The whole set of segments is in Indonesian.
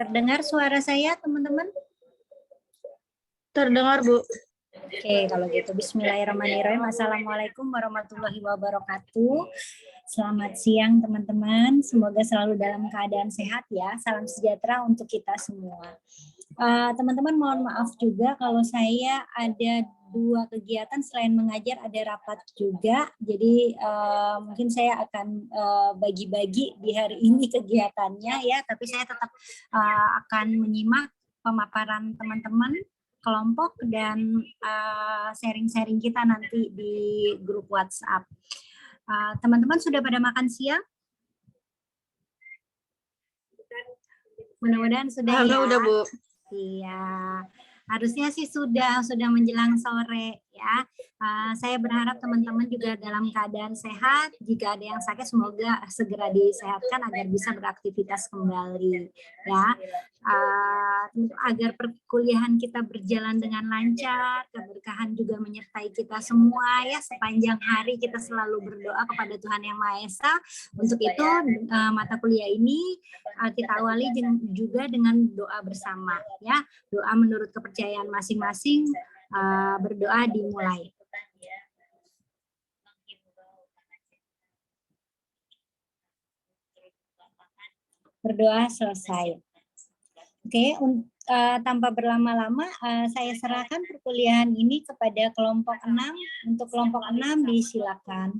Terdengar suara saya, teman-teman? Terdengar, Bu. Oke, kalau gitu bismillahirrahmanirrahim. Assalamualaikum warahmatullahi wabarakatuh. Selamat siang, teman-teman. Semoga selalu dalam keadaan sehat ya. Salam sejahtera untuk kita semua. Teman-teman, mohon maaf juga kalau saya ada 2 kegiatan selain mengajar, ada rapat juga. Jadi mungkin saya akan bagi-bagi di hari ini kegiatannya ya, tapi saya tetap akan menyimak pemaparan teman-teman kelompok dan sharing-sharing kita nanti di grup WhatsApp. Teman-teman sudah pada makan siang? Mudah-mudahan sudah ya. Udah, Bu. Iya, harusnya sih sudah menjelang sore ya. Saya berharap teman-teman juga dalam keadaan sehat. Jika ada yang sakit, semoga segera disehatkan agar bisa beraktivitas kembali ya. Agar perkuliahan kita berjalan dengan lancar, keberkahan juga menyertai kita semua ya. Sepanjang hari kita selalu berdoa kepada Tuhan Yang Maha Esa. Untuk itu mata kuliah ini kita awali juga dengan doa bersama ya. Doa menurut kepercayaan masing-masing, berdoa dimulai. Berdoa selesai. Oke, tanpa berlama-lama saya serahkan perkuliahan ini kepada kelompok 6. Untuk kelompok 6 disilakan.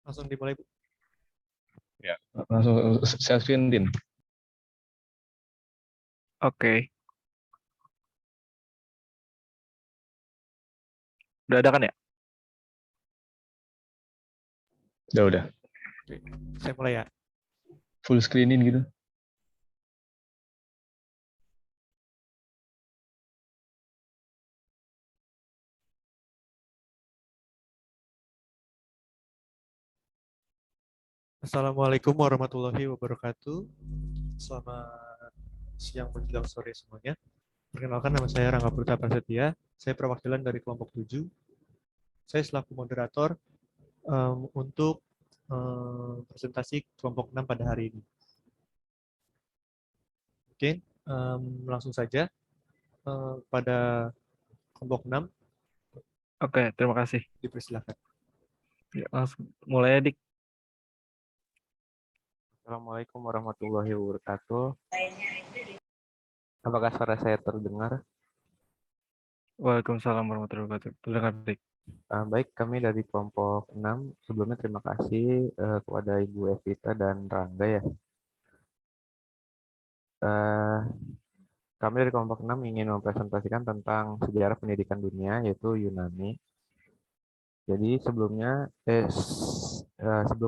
Langsung dimulai, Bu. Ya, langsung share screen, Din. Oke. Udah ada kan ya? Udah. Oke. Saya mulai ya. Full screenin gitu. Assalamualaikum warahmatullahi wabarakatuh. Selamat siang menjelang sore semuanya. Perkenalkan, nama saya Rangga Purta Prasetya. Saya perwakilan dari kelompok 7. Saya selaku moderator untuk presentasi kelompok 6 pada hari ini. Oke, langsung saja pada kelompok 6. Oke, terima kasih. Dipersilakan. Ya, langsung mulai, Dik. Assalamualaikum warahmatullahi wabarakatuh. Apakah suara saya terdengar? Waalaikumsalam warahmatullahi wabarakatuh. Terdengar, Dik. Baik, kami dari kelompok 6. Sebelumnya terima kasih kepada Ibu Evita dan Rangga ya. Kami dari kelompok 6 ingin mempresentasikan tentang sejarah pendidikan dunia, yaitu Yunani. Jadi sebelum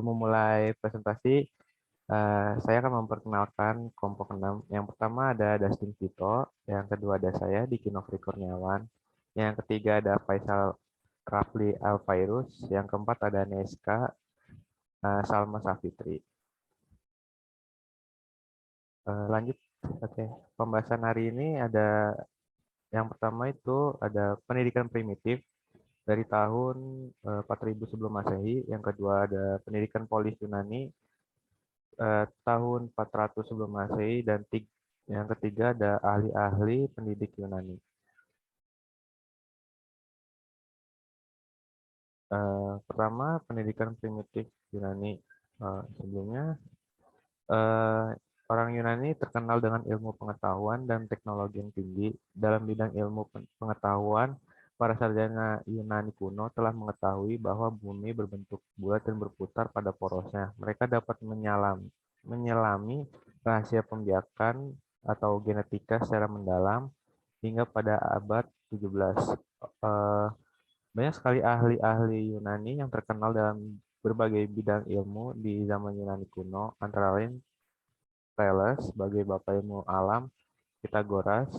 memulai presentasi, saya akan memperkenalkan kelompok 6. Yang pertama ada Dustin Vito, yang kedua ada saya, Diki Nofri Kurniawan, yang ketiga ada Faisal Rafli Alfairus, yang keempat ada Neska Salma Safitri. Lanjut, oke. Pembahasan hari ini ada yang pertama itu ada pendidikan primitif dari tahun 4000 sebelum Masehi, yang kedua ada pendidikan polis Yunani tahun 400 sebelum Masehi, dan yang ketiga ada ahli-ahli pendidik Yunani. Pertama, pendidikan primitif Yunani. Sebelumnya, orang Yunani terkenal dengan ilmu pengetahuan dan teknologi yang tinggi. Dalam bidang ilmu pengetahuan, para sarjana Yunani kuno telah mengetahui bahwa bumi berbentuk bulat dan berputar pada porosnya. Mereka dapat menyelami rahasia pembiakan atau genetika secara mendalam hingga pada abad 17. Banyak sekali ahli-ahli Yunani yang terkenal dalam berbagai bidang ilmu di zaman Yunani kuno, antara lain Thales sebagai bapak ilmu alam, Pythagoras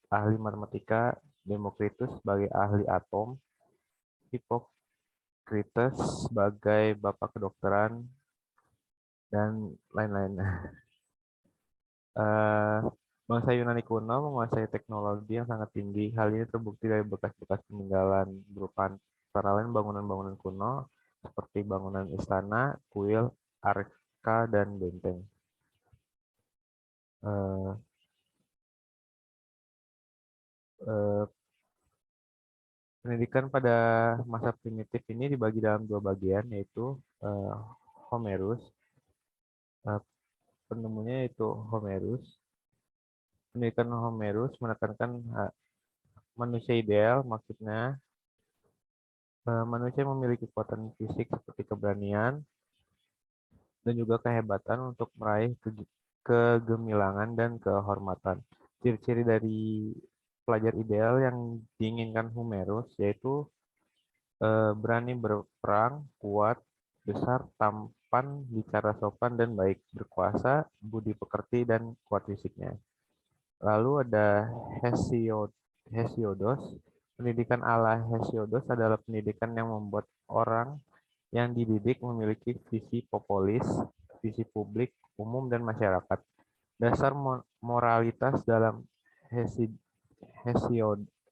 ahli matematika, Demokritus sebagai ahli atom, Hippocrates sebagai bapak kedokteran, dan lain-lain. Bangsa Yunani kuno menguasai teknologi yang sangat tinggi. Hal ini terbukti dari bekas-bekas peninggalan berupa antara lain bangunan-bangunan kuno seperti bangunan istana, kuil, arka, dan benteng. Eh, eh, Pendidikan pada masa primitif ini dibagi dalam dua bagian, yaitu eh, Homerus. Eh, Penemunya yaitu Homerus. Pendidikan Homerus menekankan manusia ideal, maksudnya manusia memiliki kekuatan fisik seperti keberanian dan juga kehebatan untuk meraih kegemilangan dan kehormatan. Ciri-ciri dari pelajar ideal yang diinginkan Homerus yaitu berani berperang, kuat, besar, tampan, bicara sopan dan baik, berkuasa, budi pekerti, dan kuat fisiknya. Lalu ada Hesiodos. Pendidikan ala Hesiodos adalah pendidikan yang membuat orang yang dididik memiliki visi populis, visi publik, umum, dan masyarakat. Dasar moralitas dalam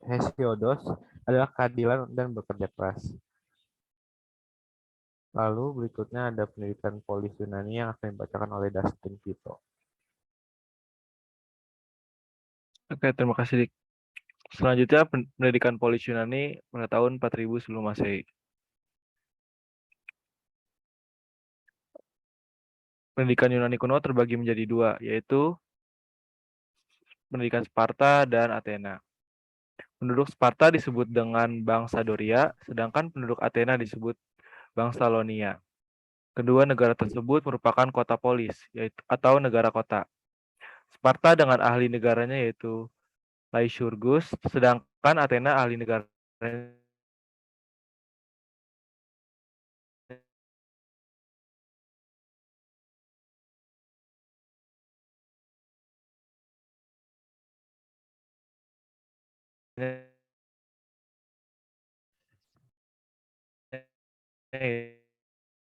Hesiodos adalah keadilan dan bekerja keras. Lalu berikutnya ada pendidikan polis Yunani yang akan dibacakan oleh Dustin Vito. Oke, terima kasih, Dik. Selanjutnya, pendidikan polis Yunani pada tahun 4000 sebelum Masehi. Pendidikan Yunani kuno terbagi menjadi dua, yaitu pendidikan Sparta dan Athena. Penduduk Sparta disebut dengan bangsa Doria, sedangkan penduduk Athena disebut bangsa Lonia. Kedua negara tersebut merupakan kota polis, yaitu atau negara kota. Sparta dengan ahli negaranya yaitu Lycurgus, sedangkan Athena ahli negaranya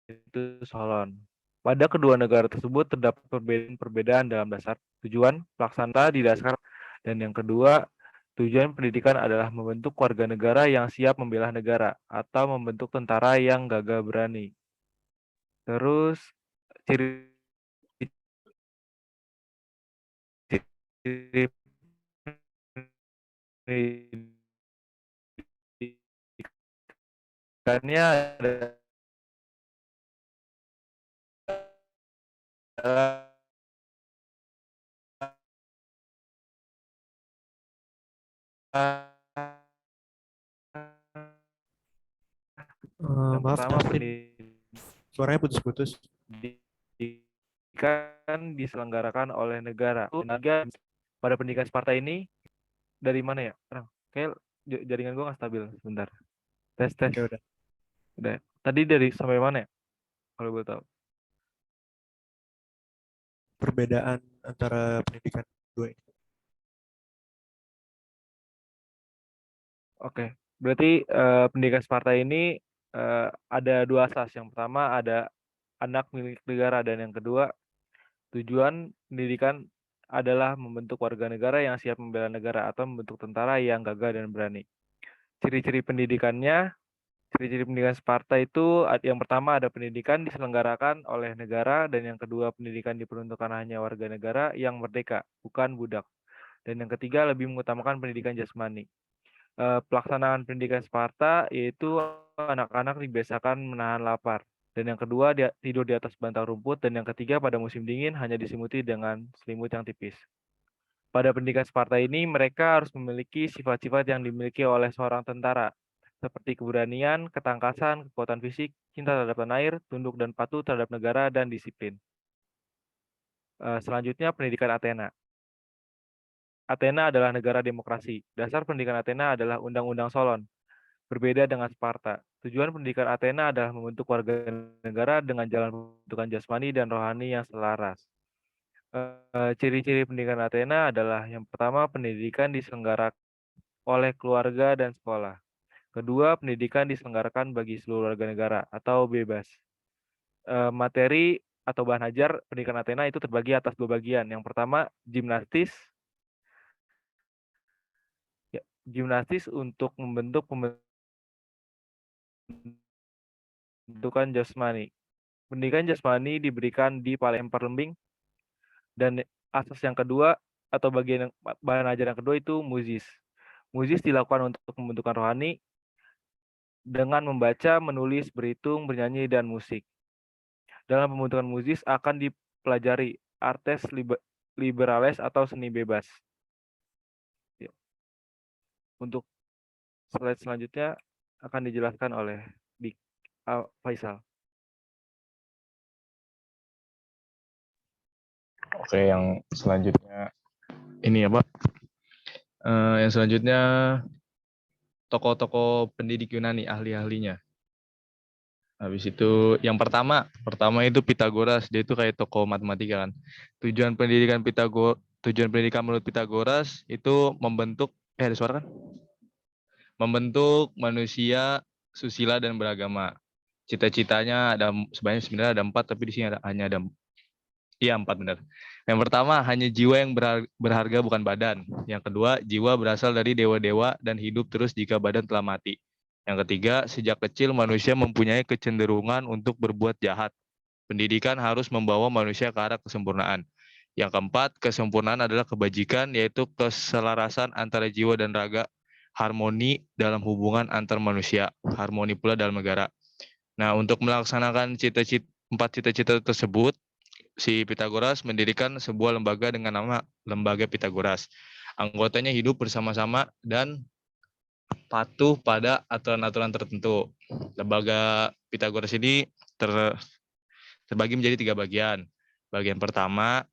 itu Solon. Pada kedua negara tersebut terdapat perbedaan dalam dasar tujuan pelaksana di dasar, dan yang kedua, tujuan pendidikan adalah membentuk warga negara yang siap membela negara atau membentuk tentara yang gagah berani. Terus ciri pendidikannya adalah yang Maaf, pertama Dustin. Suaranya putus-putus. pendidikan diselenggarakan oleh negara. Pada pendidikan Sparta ini dari mana ya? Kayak jaringan gue nggak stabil. Sebentar. Tes. Ya udah. Udah. Tadi dari sampai mana ya? Kalau gue tahu. Perbedaan antara pendidikan dua ini. Oke. Berarti pendidikan Sparta ini ada dua asas. Yang pertama ada anak milik negara, dan yang kedua tujuan pendidikan adalah membentuk warga negara yang siap membela negara atau membentuk tentara yang gagah dan berani. Ciri-ciri pendidikan Sparta itu yang pertama ada pendidikan diselenggarakan oleh negara, dan yang kedua pendidikan diperuntukkan hanya warga negara yang merdeka, bukan budak. Dan yang ketiga lebih mengutamakan pendidikan jasmani. Pelaksanaan pendidikan Sparta yaitu anak-anak dibiasakan menahan lapar. Dan yang kedua tidur di atas bantal rumput, dan yang ketiga pada musim dingin hanya diselimuti dengan selimut yang tipis. Pada pendidikan Sparta ini mereka harus memiliki sifat-sifat yang dimiliki oleh seorang tentara, seperti keberanian, ketangkasan, kekuatan fisik, cinta terhadap tanah air, tunduk dan patuh terhadap negara, dan disiplin. Selanjutnya pendidikan Athena. Athena adalah negara demokrasi. Dasar pendidikan Athena adalah Undang-Undang Solon. Berbeda dengan Sparta. Tujuan pendidikan Athena adalah membentuk warga negara dengan jalan pembentukan jasmani dan rohani yang selaras. Ciri-ciri pendidikan Athena adalah yang pertama, pendidikan diselenggarakan oleh keluarga dan sekolah. Kedua, pendidikan diselenggarakan bagi seluruh warga negara atau bebas. Materi atau bahan ajar pendidikan Athena itu terbagi atas dua bagian. Yang pertama, gimnastis untuk membentuk pembentukan jasmani. pendidikan jasmani diberikan di Palembang Lembing, dan asas yang kedua atau bahan ajar yang kedua itu muzis. Muzis dilakukan untuk pembentukan rohani dengan membaca, menulis, berhitung, bernyanyi, dan musik. Dalam pembentukan muzis akan dipelajari artes liberales atau seni bebas. Untuk slide selanjutnya akan dijelaskan oleh Faisal. Oke, yang selanjutnya ini ya Pak. Yang selanjutnya tokoh-tokoh pendidik Yunani, ahli-ahlinya. Habis itu yang pertama itu Pitagoras, dia itu kayak tokoh matematika kan. Tujuan pendidikan menurut Pitagoras itu membentuk ada suara kan? Membentuk manusia susila dan beragama. Cita-citanya sebenarnya ada 4, tapi di sini hanya ada 4 benar. Yang pertama, hanya jiwa yang berharga bukan badan. Yang kedua, jiwa berasal dari dewa-dewa dan hidup terus jika badan telah mati. Yang ketiga, sejak kecil manusia mempunyai kecenderungan untuk berbuat jahat. Pendidikan harus membawa manusia ke arah kesempurnaan. Yang keempat, kesempurnaan adalah kebajikan, yaitu keselarasan antara jiwa dan raga, harmoni dalam hubungan antar manusia, harmoni pula dalam negara. Nah, untuk melaksanakan 4 cita-cita tersebut, si Pitagoras mendirikan sebuah lembaga dengan nama Lembaga Pitagoras. Anggotanya hidup bersama-sama dan patuh pada aturan-aturan tertentu. Lembaga Pitagoras ini terbagi menjadi 3 bagian. Bagian pertama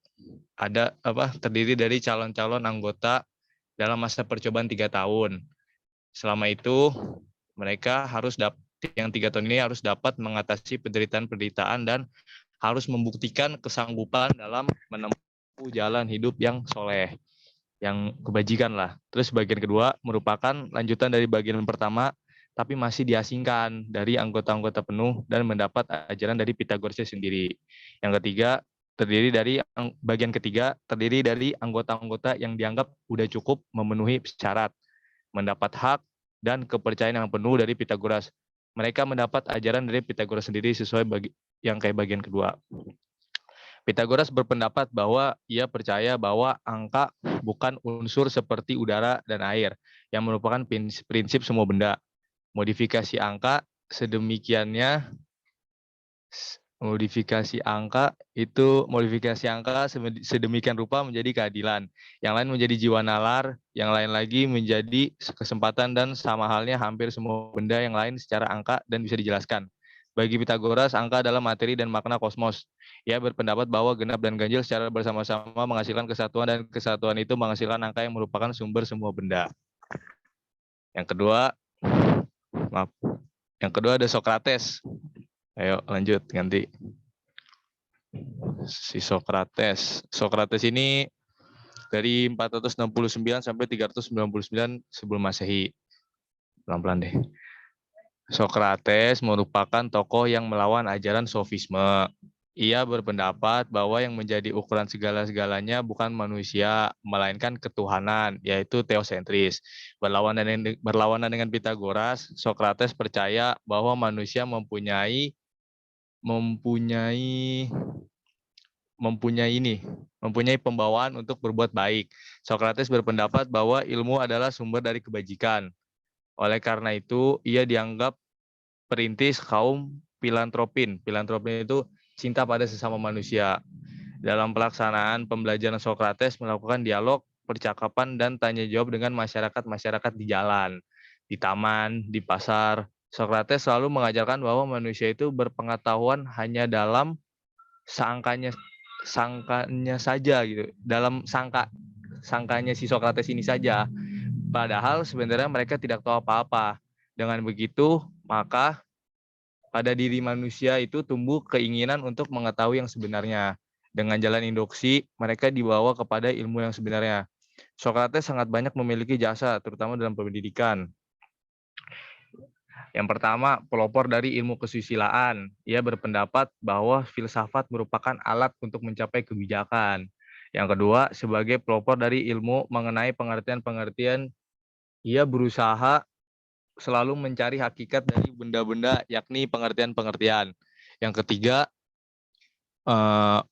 terdiri dari calon-calon anggota dalam masa percobaan 3 tahun. Selama itu mereka yang 3 tahun ini harus dapat mengatasi penderitaan-penderitaan dan harus membuktikan kesanggupan dalam menempuh jalan hidup yang soleh, yang kebajikan lah. Terus bagian kedua merupakan lanjutan dari bagian pertama, tapi masih diasingkan dari anggota-anggota penuh dan mendapat ajaran dari Pitagoras sendiri. Yang ketiga, bagian ketiga terdiri dari anggota-anggota yang dianggap udah cukup memenuhi syarat, mendapat hak dan kepercayaan yang penuh dari Pitagoras. Mereka mendapat ajaran dari Pitagoras sendiri sesuai yang kayak bagian kedua. Pitagoras berpendapat bahwa ia percaya bahwa angka bukan unsur seperti udara dan air, yang merupakan prinsip semua benda. Modifikasi angka sedemikian rupa menjadi keadilan. Yang lain menjadi jiwa nalar, yang lain lagi menjadi kesempatan, dan sama halnya hampir semua benda yang lain secara angka dan bisa dijelaskan. Bagi Pitagoras, angka adalah materi dan makna kosmos. Ia berpendapat bahwa genap dan ganjil secara bersama-sama menghasilkan kesatuan, dan kesatuan itu menghasilkan angka yang merupakan sumber semua benda. Yang kedua ada Sokrates. Ayo lanjut, ganti. Si Sokrates. Sokrates ini dari 469 sampai 399 sebelum Masehi. Pelan-pelan deh. Sokrates merupakan tokoh yang melawan ajaran sofisme. Ia berpendapat bahwa yang menjadi ukuran segala-segalanya bukan manusia, melainkan ketuhanan, yaitu teosentris. Berlawanan dengan Pitagoras, Sokrates percaya bahwa manusia mempunyai pembawaan untuk berbuat baik. Sokrates berpendapat bahwa ilmu adalah sumber dari kebajikan. Oleh karena itu, ia dianggap perintis kaum filantropin. Filantropin itu cinta pada sesama manusia. Dalam pelaksanaan pembelajaran, Sokrates melakukan dialog, percakapan, dan tanya jawab dengan masyarakat di jalan, di taman, di pasar. Sokrates selalu mengajarkan bahwa manusia itu berpengetahuan hanya dalam sangkanya saja gitu. Dalam sangkanya si Sokrates ini saja. Padahal sebenarnya mereka tidak tahu apa-apa. Dengan begitu, maka pada diri manusia itu tumbuh keinginan untuk mengetahui yang sebenarnya. Dengan jalan induksi, mereka dibawa kepada ilmu yang sebenarnya. Sokrates sangat banyak memiliki jasa, terutama dalam pendidikan. Yang pertama, pelopor dari ilmu kesusilaan. Ia berpendapat bahwa filsafat merupakan alat untuk mencapai kebijakan. Yang kedua, sebagai pelopor dari ilmu mengenai pengertian-pengertian, ia berusaha selalu mencari hakikat dari benda-benda, yakni pengertian-pengertian. Yang ketiga,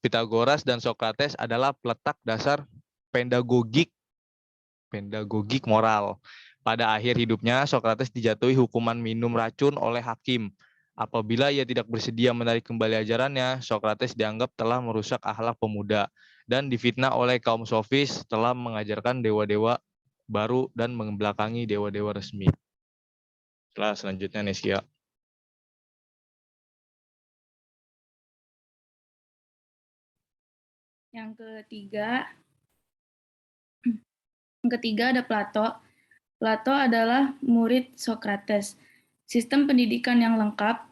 Pythagoras dan Socrates adalah peletak dasar pedagogik moral. Pada akhir hidupnya, Socrates dijatuhi hukuman minum racun oleh hakim. Apabila ia tidak bersedia menarik kembali ajarannya, Socrates dianggap telah merusak akhlak pemuda dan difitnah oleh kaum sofis telah mengajarkan dewa-dewa baru dan membelakangi dewa-dewa resmi. Selanjutnya Nesya. Yang ketiga ada Plato. Plato adalah murid Socrates. Sistem pendidikan yang lengkap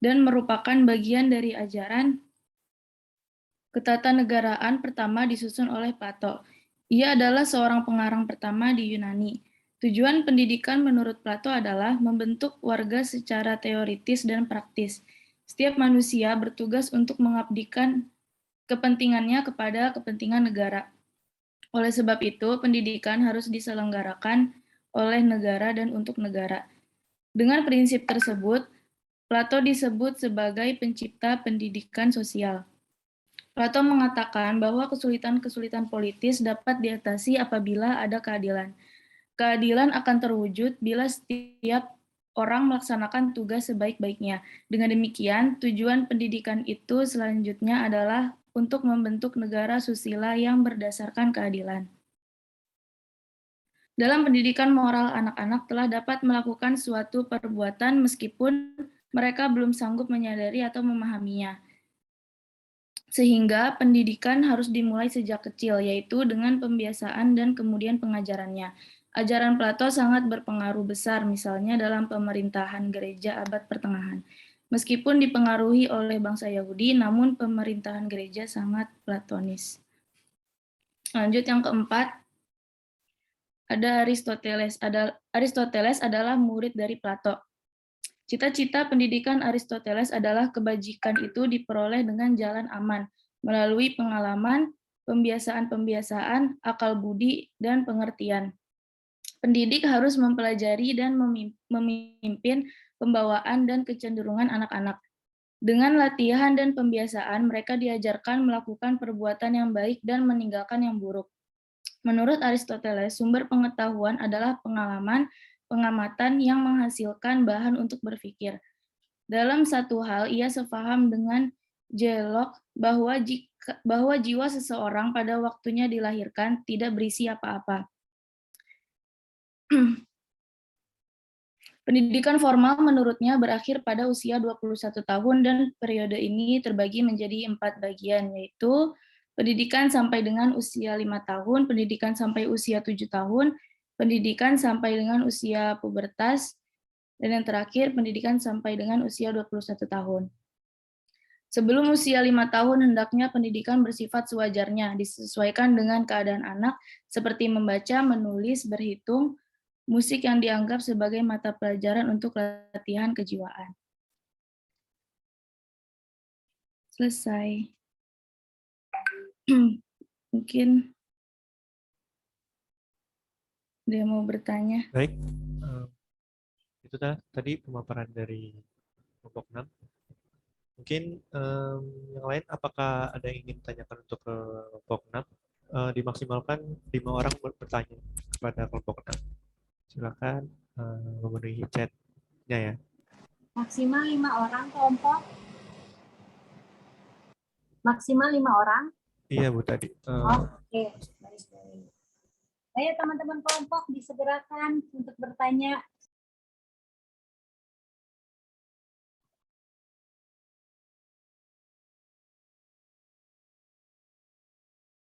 dan merupakan bagian dari ajaran ketatanegaraan pertama disusun oleh Plato. Ia adalah seorang pengarang pertama di Yunani. Tujuan pendidikan menurut Plato adalah membentuk warga secara teoritis dan praktis. Setiap manusia bertugas untuk mengabdikan kepentingannya kepada kepentingan negara. Oleh sebab itu, pendidikan harus diselenggarakan oleh negara dan untuk negara. Dengan prinsip tersebut, Plato disebut sebagai pencipta pendidikan sosial. Plato mengatakan bahwa kesulitan-kesulitan politis dapat diatasi apabila ada keadilan. Keadilan akan terwujud bila setiap orang melaksanakan tugas sebaik-baiknya. Dengan demikian, tujuan pendidikan itu selanjutnya adalah untuk membentuk negara susila yang berdasarkan keadilan. Dalam pendidikan moral, anak-anak telah dapat melakukan suatu perbuatan meskipun mereka belum sanggup menyadari atau memahaminya. Sehingga pendidikan harus dimulai sejak kecil, yaitu dengan pembiasaan dan kemudian pengajarannya. Ajaran Plato sangat berpengaruh besar, misalnya dalam pemerintahan gereja abad pertengahan. Meskipun dipengaruhi oleh bangsa Yahudi, namun pemerintahan gereja sangat platonis. Lanjut yang keempat, ada Aristoteles. Aristoteles adalah murid dari Plato. Cita-cita pendidikan Aristoteles adalah kebajikan itu diperoleh dengan jalan aman, melalui pengalaman, pembiasaan-pembiasaan, akal budi, dan pengertian. Pendidik harus mempelajari dan memimpin pembawaan dan kecenderungan anak-anak. Dengan latihan dan pembiasaan, mereka diajarkan melakukan perbuatan yang baik dan meninggalkan yang buruk. Menurut Aristoteles, sumber pengetahuan adalah pengalaman, pengamatan yang menghasilkan bahan untuk berpikir. Dalam satu hal, ia sepaham dengan Jelok bahwa jiwa seseorang pada waktunya dilahirkan tidak berisi apa-apa. Pendidikan formal menurutnya berakhir pada usia 21 tahun dan periode ini terbagi menjadi 4 bagian, yaitu pendidikan sampai dengan usia 5 tahun, pendidikan sampai usia 7 tahun, pendidikan sampai dengan usia pubertas, dan yang terakhir pendidikan sampai dengan usia 21 tahun. Sebelum usia 5 tahun, hendaknya pendidikan bersifat sewajarnya, disesuaikan dengan keadaan anak, seperti membaca, menulis, berhitung, musik yang dianggap sebagai mata pelajaran untuk latihan kejiwaan. Selesai. Mungkin dia mau bertanya. Baik, itu tadi pemaparan dari kelompok 6. Mungkin yang lain, apakah ada yang ingin ditanyakan untuk kelompok 6? Dimaksimalkan 5 orang bertanya kepada kelompok 6. Silakan memenuhi chatnya ya. Maksimal 5 orang kelompok. Maksimal 5 orang. Iya Bu tadi. Oke. Ayo teman-teman kelompok disegerakan untuk bertanya.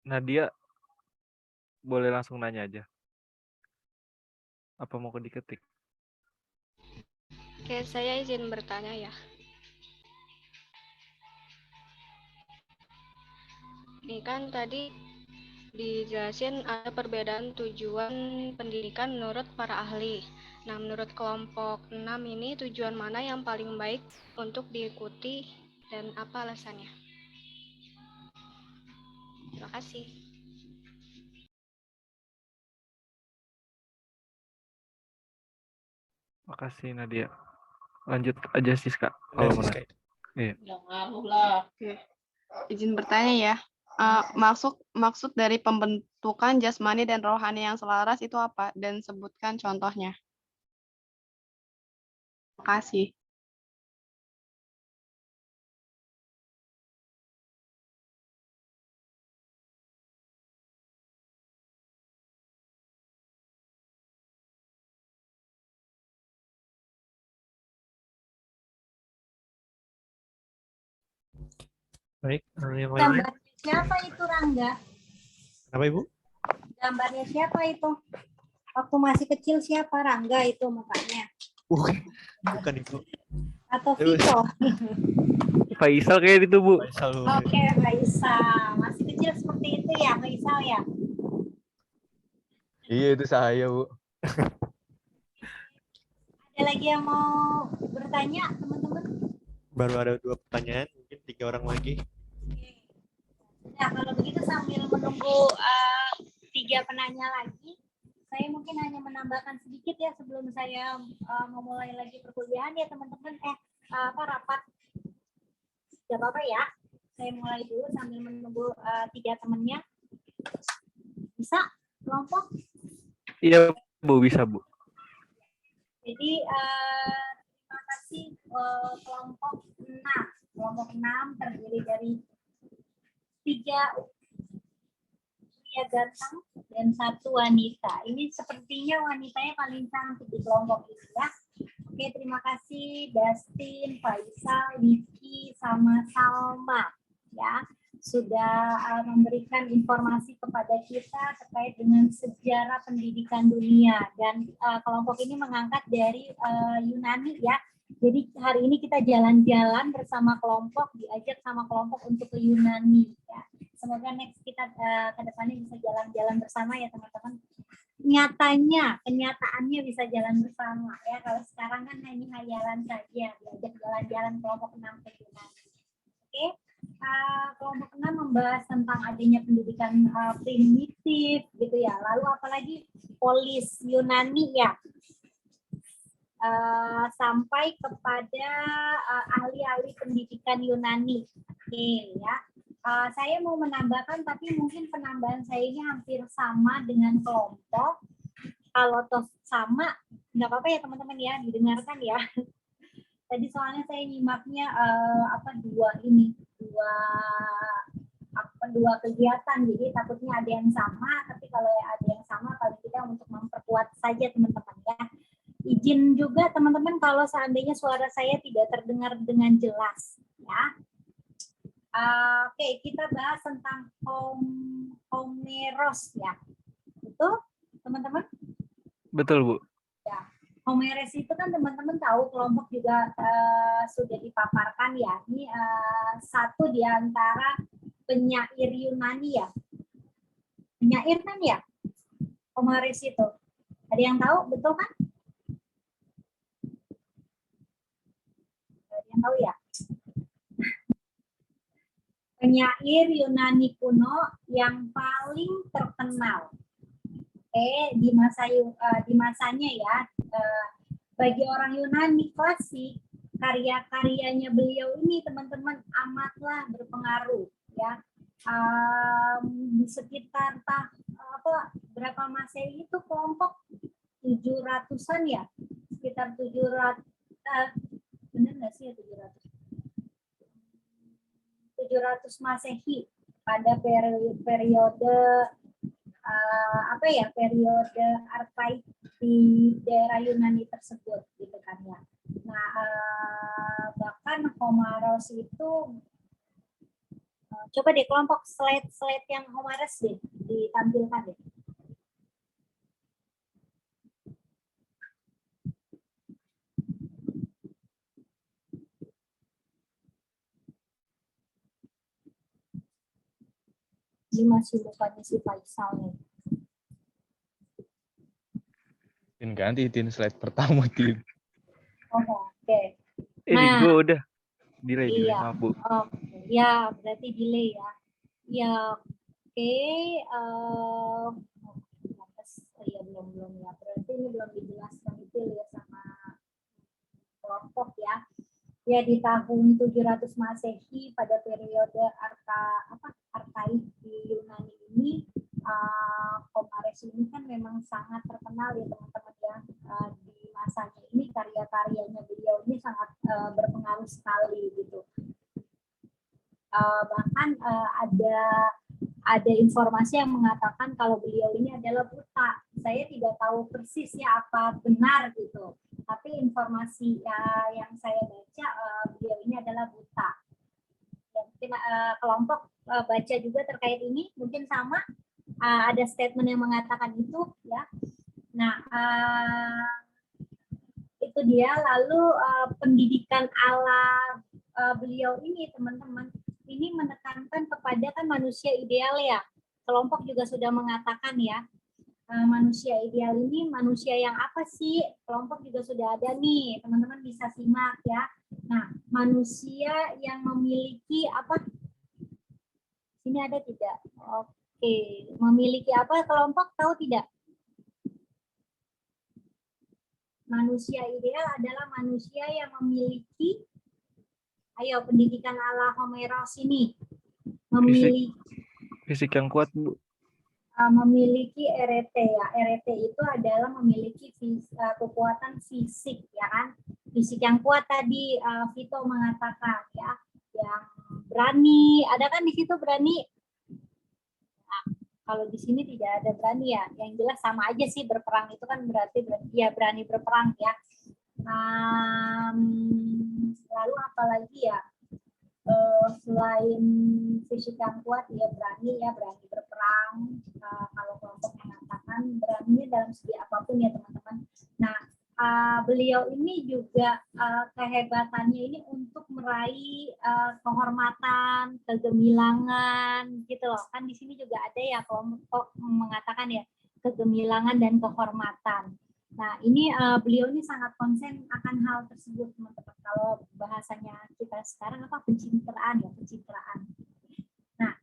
Nadia, boleh langsung nanya aja. Apa mau diketik? Oke, saya izin bertanya ya. Ini kan tadi dijelasin ada perbedaan tujuan pendidikan menurut para ahli. Nah, menurut kelompok 6 ini tujuan mana yang paling baik untuk diikuti dan apa alasannya? Terima kasih. Makasih Nadia. Lanjut aja Siska kalau mau. Iya. Nggak ngaruh lah. Oke. Izin bertanya ya. Maksud dari pembentukan jasmani dan rohani yang selaras itu apa? Dan sebutkan contohnya. Terima kasih. Baik, yang lainnya. Gambarnya siapa itu, Rangga? Kenapa Ibu? Gambarnya siapa itu? Waktu masih kecil siapa? Rangga itu mukanya? Bukan Ibu. Atau Vito? Faisal kayak itu, Bu. Faisal, Bu. Oke, Faisal. Masih kecil seperti itu ya, Faisal ya? Iya, itu saya, Bu. Ada lagi yang mau bertanya, teman-teman? Baru ada 2 pertanyaan, mungkin 3 orang lagi. Nah, kalau begitu sambil menunggu 3 penanya lagi, saya mungkin hanya menambahkan sedikit ya sebelum saya memulai lagi perkuliahan ya teman-teman. Rapat. Tidak apa-apa ya. Saya mulai dulu sambil menunggu 3 temannya. Bisa kelompok? Iya, Bu, bisa, Bu. Jadi terima kasih kelompok 6. Kelompok 6 terdiri dari 3 pria ganteng dan 1 wanita. Ini sepertinya wanitanya paling cantik di kelompok ini ya. Oke, terima kasih Dustin, Faisal, Niki, sama Salma ya sudah memberikan informasi kepada kita terkait dengan sejarah pendidikan dunia dan kelompok ini mengangkat dari Yunani ya. Jadi hari ini kita jalan-jalan bersama kelompok, diajak sama kelompok untuk ke Yunani ya. Semoga next kita ke depannya bisa jalan-jalan bersama ya teman-teman. Kenyataannya bisa jalan bersama ya. Kalau sekarang kan hanya hayalan saja, diajak jalan-jalan kelompok 6 ke Yunani. Oke. Kelompok 6 membahas tentang adanya pendidikan primitif gitu ya. Lalu apalagi polis Yunani ya. Sampai kepada ahli-ahli pendidikan Yunani. Oke ya. Saya mau menambahkan tapi mungkin penambahan saya ini hampir sama dengan kelompok. Kalau toh sama nggak apa-apa ya teman-teman ya, didengarkan ya. Tadi soalnya saya nyimaknya dua kegiatan, jadi takutnya ada yang sama, tapi kalau ada yang sama paling tidak untuk memperkuat saja teman-teman ya. Izin juga teman-teman kalau seandainya suara saya tidak terdengar dengan jelas ya. Oke, kita bahas tentang Homeros ya. Betul teman-teman? Betul, Bu. Ya. Homeros itu kan teman-teman tahu kelompok juga sudah dipaparkan ya. Ini satu di antara penyair Yunani ya. Penyair kan ya? Homeros itu. Ada yang tahu? Betul kan? Ada yang tahu ya? Penyair Yunani kuno yang paling terkenal. Di masanya ya. Bagi orang Yunani klasik, karya-karyanya beliau ini teman-teman amatlah berpengaruh ya. Sekitar berapa Masehi itu kelompok 700-an ya, sekitar 700 benar nggak sih ya 700 Masehi pada periode periode arkaik di daerah Yunani tersebut gitu kan ya. Nah, bahkan Homeros itu coba deh kelompok slide yang Homeros deh ditampilkan deh. Ini masih bukannya si Faisal nih. Ganti slide pertama, Tin. Oke. Ini gue udah delay, iya. maaf, Bu. Ya, berarti delay ya. Ya, oke. Ya belum ya. Berarti ini belum dijelaskan itu ya sama kelompok ya. Ya, di tahun 700 Masehi pada periode Arkaik di Yunani ini, Homares ini kan memang sangat terkenal ya teman-teman ya. Di masanya ini karya-karyanya beliau ini sangat berpengaruh sekali gitu. Bahkan ada informasi yang mengatakan kalau beliau ini adalah buta. Saya tidak tahu persis ya apa benar gitu. Tapi informasi yang saya baca, beliau ini adalah buta. Ya, mungkin kelompok baca juga terkait ini, mungkin sama. Ada statement yang mengatakan itu ya. Nah, itu dia. Lalu pendidikan ala beliau ini teman-teman, ini menekankan kepada kan manusia ideal ya. Kelompok juga sudah mengatakan ya, manusia ideal ini manusia yang apa sih? Kelompok juga sudah ada nih, teman-teman bisa simak ya. Nah, manusia yang memiliki apa? Sini ada tidak? Oke, memiliki apa? Kelompok tahu tidak? Manusia ideal adalah manusia yang memiliki, ayo pendidikan ala Homeros ini, memiliki Fisik yang kuat, Bu. Memiliki RT ya. RT itu adalah memiliki kekuatan fisik ya kan. Fisik yang kuat tadi Vito mengatakan ya, yang berani. Ada kan di situ berani? Nah, kalau di sini tidak ada berani ya. Yang jelas sama aja sih, berperang itu kan berarti ya berani berperang ya. Lalu apalagi ya? Selain fisik yang kuat, dia berani berperang. Kalau kelompok mengatakan beraninya dalam segi apapun ya teman-teman. Nah, beliau ini juga kehebatannya ini untuk meraih kehormatan, kegemilangan gitu loh. Kan di sini juga ada ya kelompok mengatakan ya kegemilangan dan kehormatan. Nah, ini beliau ini sangat konsen akan hal tersebut, teman-teman. Kalau bahasanya kita sekarang apa? Pencitraan ya, pencitraan. Nah,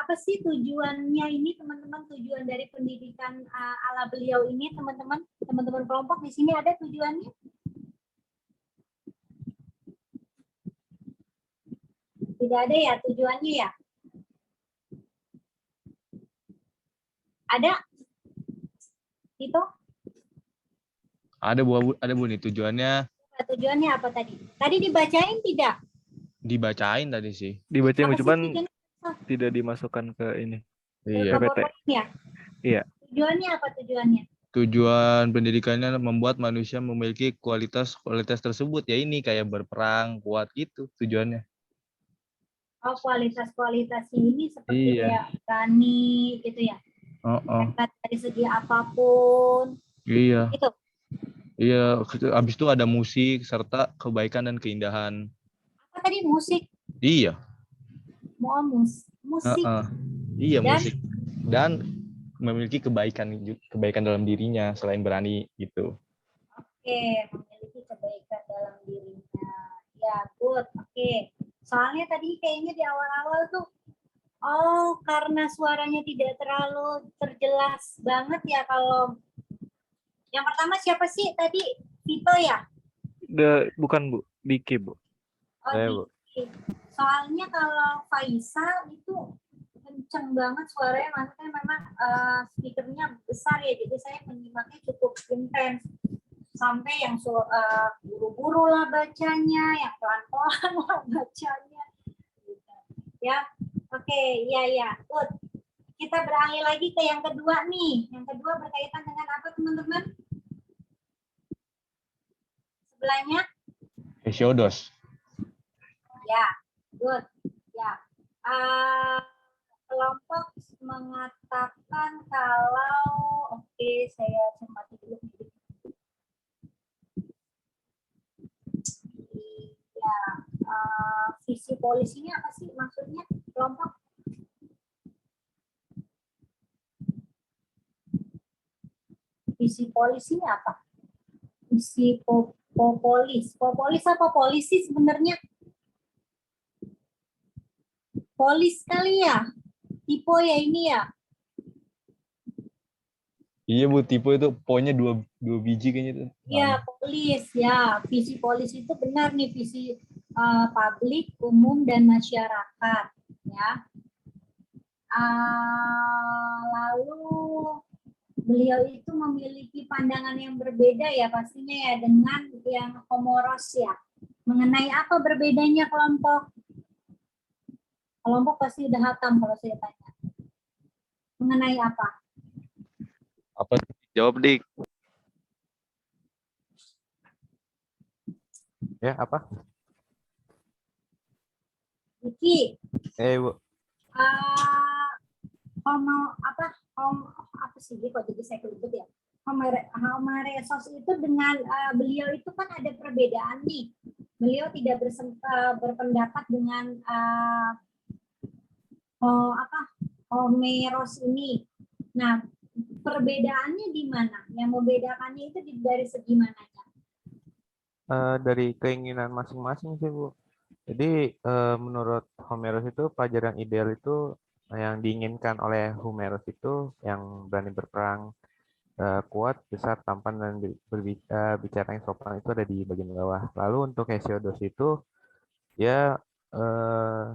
apa sih tujuannya ini, teman-teman? Tujuan dari pendidikan ala beliau ini, teman-teman? Teman-teman kelompok di sini ada tujuannya? Tidak ada ya tujuannya ya? Ada? Itu? Ada Bu nih tujuannya. Tujuannya apa tadi? Tadi dibacain tidak? Dibacain tadi sih. Dibacain, Apa sih cuman tujuannya? tidak dimasukkan ke ini. Iya. PPT. Ya? Iya. Tujuannya apa tujuannya? Tujuan pendidikannya membuat manusia memiliki kualitas tersebut ya, ini kayak berperang kuat gitu tujuannya. Oh, kualitasnya ini seperti Iya. kayak berani gitu ya. Hebat dari segi apapun. Iya. Itu. Iya, habis itu ada musik serta kebaikan dan keindahan. Apa tadi, musik? Iya. Mau musik. Iya, dan? musik. Dan memiliki kebaikan dalam dirinya selain berani gitu. Oke, memiliki kebaikan dalam dirinya. Ya, good. Oke. Soalnya tadi kayaknya di awal-awal tuh, karena suaranya tidak terlalu terjelas banget ya. Kalau yang pertama siapa sih tadi? Vito ya? Bukan, Bu. Diki, Bu. Oh, Diki. Soalnya kalau Faisal itu kenceng banget suaranya, maksudnya memang speakernya besar ya, jadi saya menyimaknya cukup intens. Sampai yang buru-buru lah bacanya, yang pelan-pelan lah bacanya. Ya, oke, ya, good. Kita beralih lagi ke yang kedua nih. Yang kedua berkaitan dengan apa, teman-teman? Sebelahnya? Hesiodos. Ya, good. Ya. Kelompok mengatakan kalau, oke, saya cermati dulu. Ya, visi polisinya apa sih maksudnya, kelompok? Visi polisinya apa? Visi polis apa polisi sebenarnya? Polis kali ya? Tipe ya ini ya? Iya Bu, tipe itu pokoknya dua biji kayaknya itu. Ya, polis ya. Visi polis itu benar nih, visi publik, umum, dan masyarakat. Ya. Lalu beliau itu memiliki pandangan yang berbeda ya pastinya ya dengan yang Komoros ya. Mengenai apa berbedanya kelompok? Kelompok pasti udah hatam kalau saya tanya. Mengenai apa? Apa? Jawab Dik. Ya, apa? Iki, Bu. apa sih kok jadi saya kelibet ya? Homeresos itu dengan beliau itu kan ada perbedaan nih. Beliau tidak berpendapat dengan Homeros ini. Nah, perbedaannya di mana? Yang membedakannya itu dari segi mananya? Dari keinginan masing-masing sih, Bu. Jadi menurut Homeros itu pelajaran ideal itu yang diinginkan oleh Homeros itu yang berani berperang, kuat, besar, tampan, dan bicara yang sopan itu ada di bagian bawah. Lalu untuk Hesiodos itu ya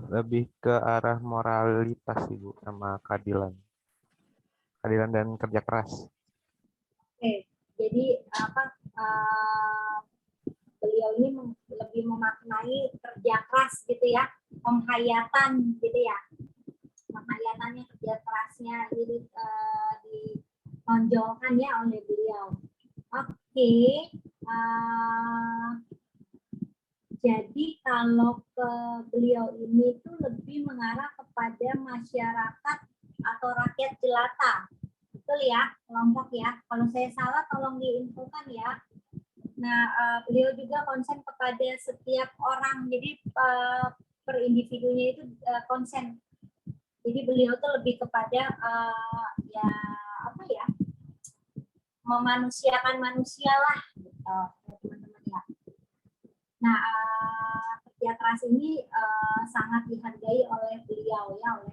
lebih ke arah moralitas sih, Bu, sama keadilan dan kerja keras. Oke, jadi beliau ini lebih memaknai kerja keras gitu ya, penghayatan gitu ya, penghayatannya, kerja kerasnya ini ditonjolkan ya oleh beliau. Oke, jadi kalau ke beliau ini tuh lebih mengarah kepada masyarakat atau rakyat jelata, betul ya, kelompok ya. Kalau saya salah tolong diinfokan ya. Nah, beliau juga konsen kepada setiap orang, jadi per individunya itu konsen. Jadi beliau tuh lebih kepada ya apa ya, memanusiakan manusia lah, gitu, teman-teman ya. Nah, kerja keras ini sangat dihargai oleh beliau ya, oleh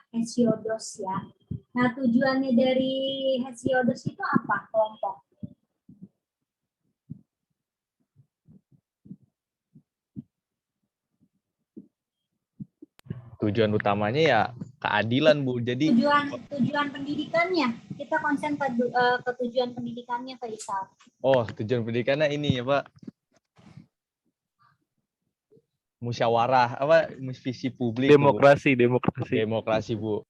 Hesiodos ya. Nah, tujuannya dari Hesiodos itu apa, kelompok? Tujuan utamanya ya keadilan Bu. Jadi tujuan pendidikannya, kita konsen ke tujuan pendidikannya, Faisal. Oh, tujuan pendidikannya ini ya Pak. Musyawarah apa visi publik, demokrasi Bu.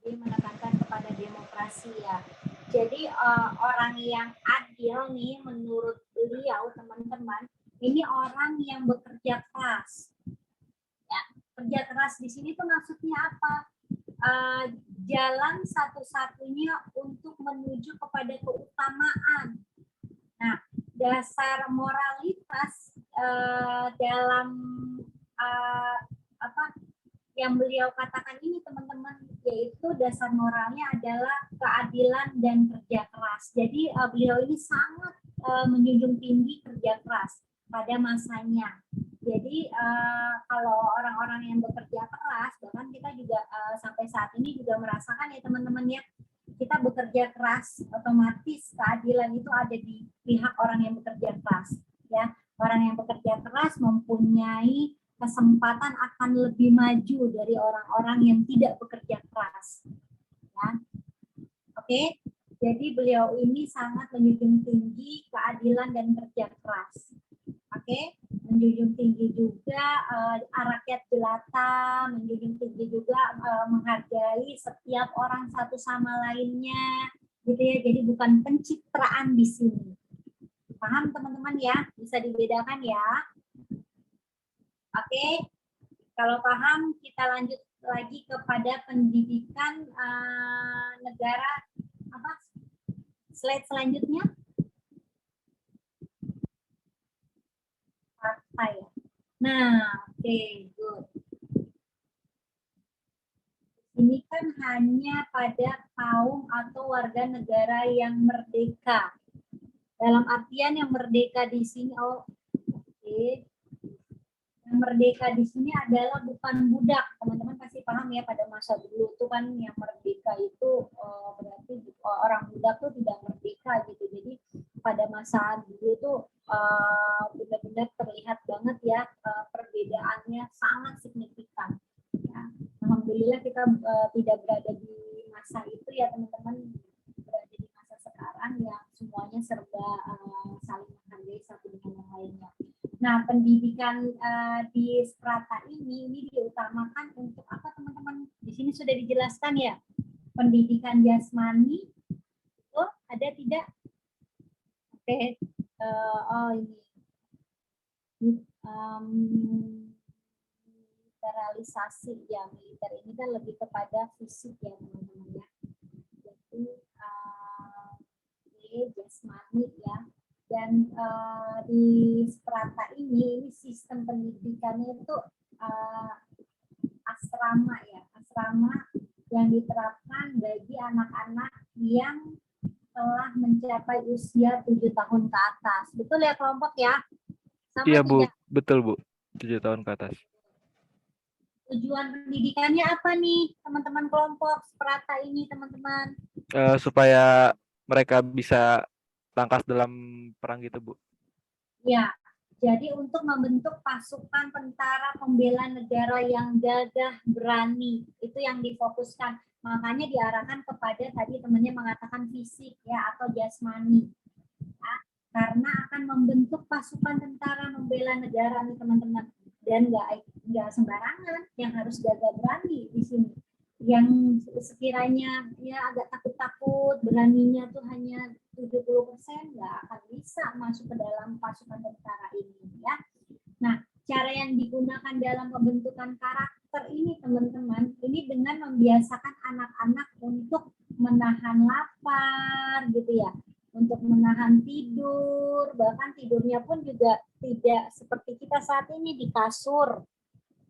Jadi menekankan kepada demokrasi ya. Jadi orang yang adil nih menurut beliau, teman-teman, ini orang yang bekerja keras. Ya, kerja keras di sini tuh maksudnya apa? Jalan satu-satunya untuk menuju kepada keutamaan. Nah, dasar moralitas dalam yang beliau katakan ini, teman-teman, yaitu dasar moralnya adalah keadilan dan kerja keras. Jadi beliau ini sangat menjunjung tinggi kerja keras pada masanya. Jadi kalau orang-orang yang bekerja keras, bahkan kita juga sampai saat ini juga merasakan ya teman-teman ya, kita bekerja keras, otomatis keadilan itu ada di pihak orang yang bekerja keras. Ya, orang yang bekerja keras mempunyai kesempatan akan lebih maju dari orang-orang yang tidak bekerja keras. Ya. Oke, jadi beliau ini sangat menjunjung tinggi keadilan dan kerja keras. Oke, menjunjung tinggi juga rakyat jelata, menjunjung tinggi juga menghargai setiap orang satu sama lainnya, gitu ya. Jadi bukan pencitraan di sini. Paham teman-teman ya? Bisa dibedakan ya. Oke, kalau paham kita lanjut lagi kepada pendidikan negara. Apa? Slide selanjutnya. Partai. Nah, oke, good. Ini kan hanya pada kaum atau warga negara yang merdeka. Dalam artian yang merdeka di sini, yang merdeka di sini adalah bukan budak. Teman-teman pasti paham ya, pada masa dulu tuh kan yang merdeka itu berarti orang muda tuh tidak merdeka gitu. Jadi pada masa dulu tuh benar-benar terlihat banget ya perbedaannya sangat signifikan. Ya. Alhamdulillah kita tidak berada di masa itu ya teman-teman, berada di masa sekarang yang semuanya serba saling menghargai satu dengan yang lainnya. Nah, pendidikan di strata ini diutamakan untuk apa teman-teman? Di sini sudah dijelaskan ya, pendidikan jasmani. Oh, ada tidak? Oke, oh ini militerisasi ya, militer ini kan lebih kepada fisik ya teman-teman ya. Jadi jasmani ya. Dan di strata ini sistem pendidikannya itu asrama ya, asrama yang diterapkan bagi anak-anak yang telah mencapai usia 7 tahun ke atas. Betul ya kelompok ya? Sama Iya Bu, tidak? betul Bu, 7 tahun ke atas. Tujuan pendidikannya apa nih teman-teman kelompok strata ini teman-teman? Supaya mereka bisa tangkas dalam perang gitu Bu. Ya, jadi untuk membentuk pasukan tentara pembela negara yang gagah berani, itu yang difokuskan. Makanya diarahkan kepada tadi temannya mengatakan fisik ya atau jasmani. Ya, karena akan membentuk pasukan tentara membela negara nih teman-teman. Dan nggak sembarangan, yang harus gagah berani di sini. Yang sekiranya ya agak takut-takut, beraninya tuh hanya 70%, nggak akan bisa masuk ke dalam pasukan tentara ini ya. Nah, cara yang digunakan dalam pembentukan karakter ini teman-teman, ini dengan membiasakan anak-anak untuk menahan lapar gitu ya, untuk menahan tidur, bahkan tidurnya pun juga tidak seperti kita saat ini di kasur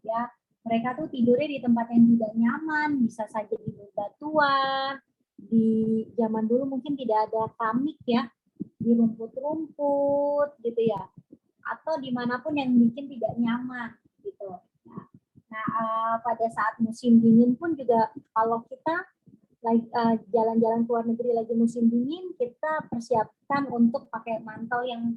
ya. Mereka tuh tidurnya di tempat yang tidak nyaman, bisa saja di bebatuan, di zaman dulu mungkin tidak ada keramik ya, di rumput-rumput gitu ya, atau dimanapun yang bikin tidak nyaman gitu. Nah, pada saat musim dingin pun juga kalau kita jalan-jalan ke luar negeri lagi musim dingin, kita persiapkan untuk pakai mantel yang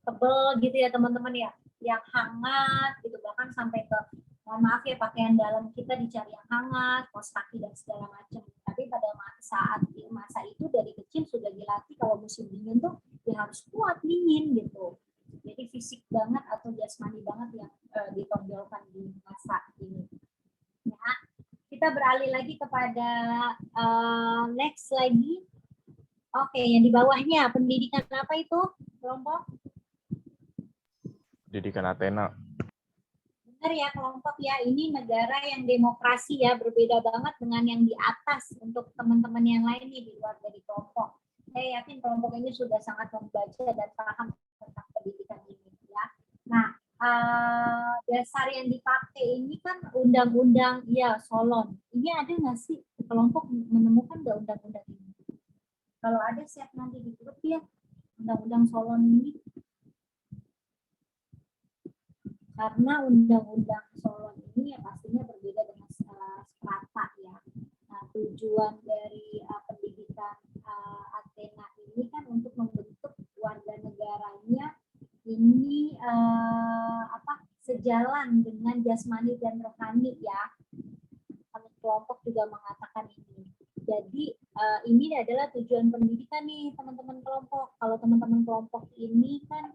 tebal gitu ya teman-teman ya, yang hangat gitu, bahkan sampai ke mohon maaf ya pakaian dalam kita dicari yang hangat, kaos kaki dan segala macam. Tapi pada masa itu dari kecil sudah dilatih kalau musim dingin tuh ya harus kuat dingin gitu. Jadi fisik banget atau jasmani banget yang ditonjolkan di masa ini. Ya, kita beralih lagi kepada next lagi. Oke, yang di bawahnya pendidikan apa itu kelompok? Pendidikan Athena. Benar ya kelompok ya, ini negara yang demokrasi ya, berbeda banget dengan yang di atas untuk teman-teman yang lain nih di luar dari kelompok. Saya yakin kelompok ini sudah sangat membaca dan paham tentang pendidikan ini ya. Nah, dasar yang dipakai ini kan undang-undang ya Solon. Ini ada nggak sih kelompok menemukan nggak undang-undang ini? Kalau ada siap nanti di grup ya, undang-undang Solon ini. Karena undang-undang Solon ini ya pastinya berbeda dengan strata ya. Nah, tujuan dari pendidikan Athena ini kan untuk membentuk warga negaranya ini sejalan dengan jasmani dan rohani ya. Kelompok juga mengatakan ini. Jadi ini adalah tujuan pendidikan nih teman-teman kelompok. Kalau teman-teman kelompok ini kan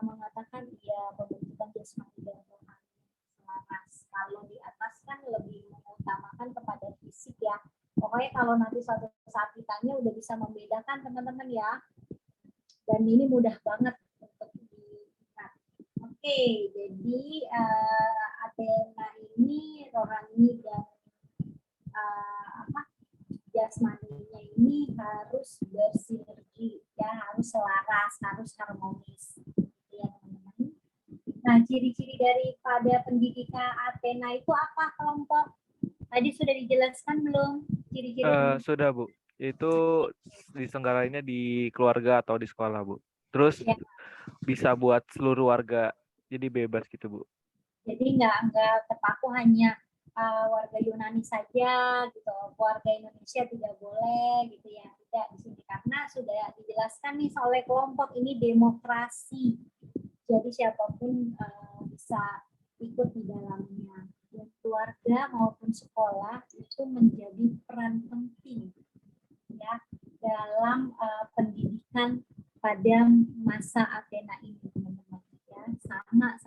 mengatakan ya pembentukan jasmani dan rohani selaras. Kalau di atas kan lebih mengutamakan kepada fisik ya. Pokoknya kalau nanti suatu saat ditanya udah bisa membedakan teman-teman ya. Dan ini mudah banget untuk dilihat. Oke, jadi Athena ini rohani dan jasmaninya ini harus bersinergi ya, harus selaras, harus harmonis. Nah, ciri-ciri daripada pendidikan Athena itu apa kelompok? Tadi sudah dijelaskan belum ciri-ciri? Sudah Bu, itu diselenggarainnya di keluarga atau di sekolah Bu. Terus ya, bisa buat seluruh warga, jadi bebas gitu Bu. Jadi nggak terpaku hanya warga Yunani saja gitu, warga Indonesia tidak boleh gitu ya, tidak di sini karena sudah dijelaskan nih oleh kelompok ini demokrasi, jadi siapapun bisa ikut di dalamnya. Dan keluarga maupun sekolah itu menjadi peran penting ya dalam pendidikan pada masa Athena ini, teman-teman. Ya, sama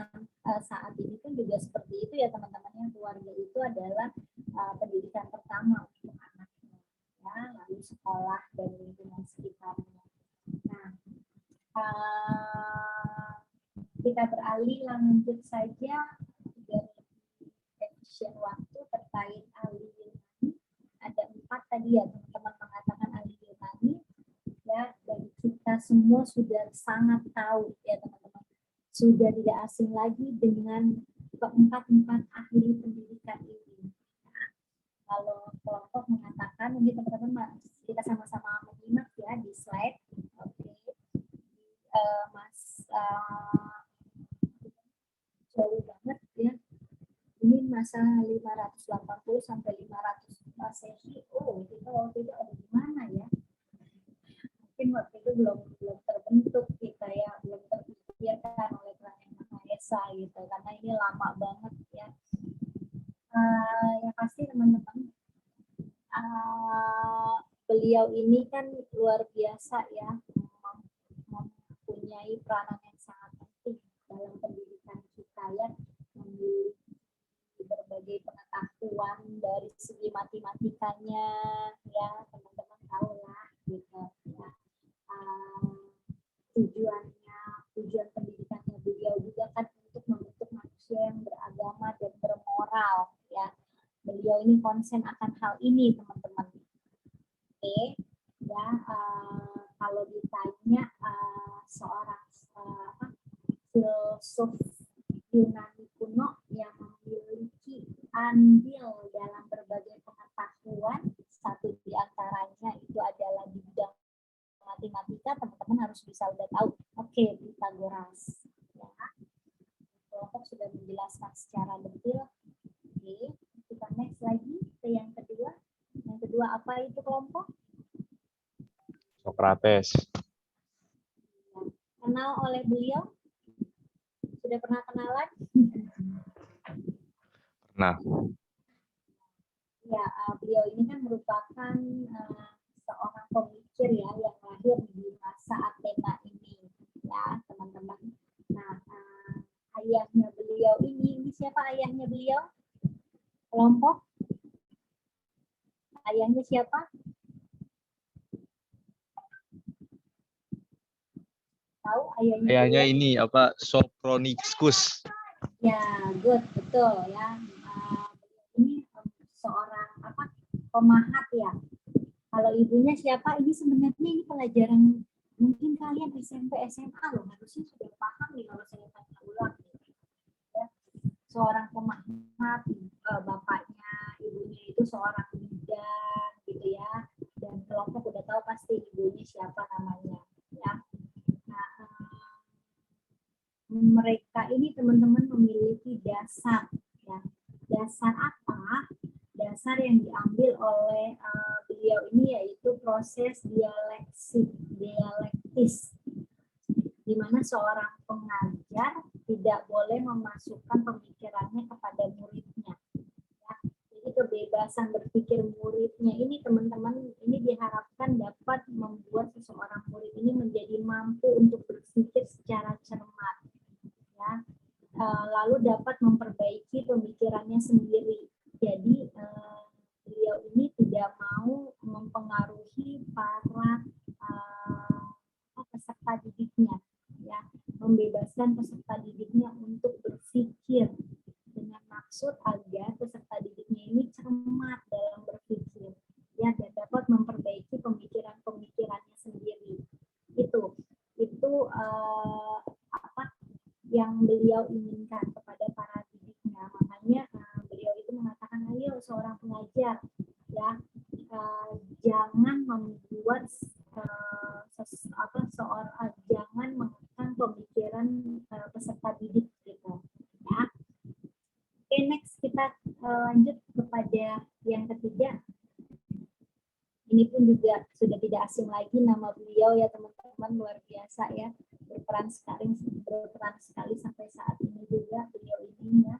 saat ini pun juga seperti itu ya, teman-teman. Yang keluarga itu adalah pendidikan pertama untuk anaknya, ya, lalu sekolah dan lingkungan sekitarnya. Nah, kita beralih lanjut saja dari efisien waktu terkait ahli Yunani. Ada 4 tadi ya, teman-teman mengatakan ahli Yunani. Ya, dan kita semua sudah sangat tahu ya, teman-teman. Sudah tidak asing lagi dengan keempat ahli pendidikan ini. Nah, kalau kelompok mengatakan, mungkin teman-teman kita sama-sama menyimak ya di slide. Oke. Mas jauh banget ya. Ini masa 580 sampai 500 Masehi. Oh, kita waktu itu ada di mana ya? Mungkin waktu itu belum terbentuk kita ya, belum terpikirkan oleh Tuhan Yang Maha Esa gitu, karena ini lama banget ya. Yang pasti teman-teman, beliau ini kan luar biasa ya, mempunyai peranan yang sangat penting dalam pendidikan kita ya, memiliki berbagai pengetahuan dari segi matematikanya ya, teman-teman tahu lah gitu ya. Tujuan pendidikannya beliau juga kan untuk membentuk manusia yang beragama dan bermoral ya. Beliau ini konsen akan hal ini, teman-teman. Oke ya, kalau ditanya seorang filsuf Yunani kuno yang memiliki andil dalam berbagai pengetahuan, satu di antaranya itu adalah di bidang matematika, teman-teman harus bisa udah tahu. Oke, Pythagoras. Ya. Kelompok sudah menjelaskan secara detail. Oke, kita next lagi ke yang kedua. Yang kedua apa itu kelompok? Sokrates. Ya. Kenal oleh beliau? Sudah pernah kenalan? Pernah. Ya, beliau ini kan merupakan seorang pemikir ya yang lahir di masa Athena ini ya, teman-teman. Nah, ayahnya beliau ini siapa ayahnya beliau? Kelompok? Ayahnya siapa? Tahu ayahnya? Ayahnya ini apa? Sophroniscus. Ya, good, betul ya. Ini seorang pemahat ya. Kalau ibunya siapa? Ini sebenarnya ini pelajaran mungkin kalian SMP SMA loh, harusnya sudah paham nih kalau saya tanya ulang. Ya. Seorang pemahat, bapaknya, ibunya itu seorang bidan gitu ya. Dan kelompok udah tahu pasti ibunya siapa namanya ya. Nah, mereka ini teman-teman memiliki dasar ya. Dasar apa? Dasar yang diambil oleh beliau ini yaitu proses dialektis, di mana seorang pengajar tidak boleh memasukkan pemikirannya kepada muridnya. Ya. Jadi kebebasan berpikir muridnya ini, teman-teman, ini diharapkan dapat membuat seseorang murid ini menjadi mampu untuk berpikir secara cermat, ya. Lalu dapat memperbaiki pemikirannya sendiri. Jadi beliau ini tidak mau mempengaruhi para peserta didiknya, ya, membebaskan peserta didiknya untuk berpikir dengan maksud agar peserta didiknya ini cermat dalam berpikir, ya, dan dapat memperbaiki pemikirannya sendiri. Itu yang beliau inginkan kepada para didiknya. Makanya beliau itu mengatakan, ayo seorang pengajar ya, jangan membuat jangan mengekang pemikiran peserta didik gitu ya. Oke, next kita lanjut pun juga sudah tidak asing lagi nama beliau ya teman-teman, luar biasa ya, berperan sekali sampai saat ini juga beliau ini ya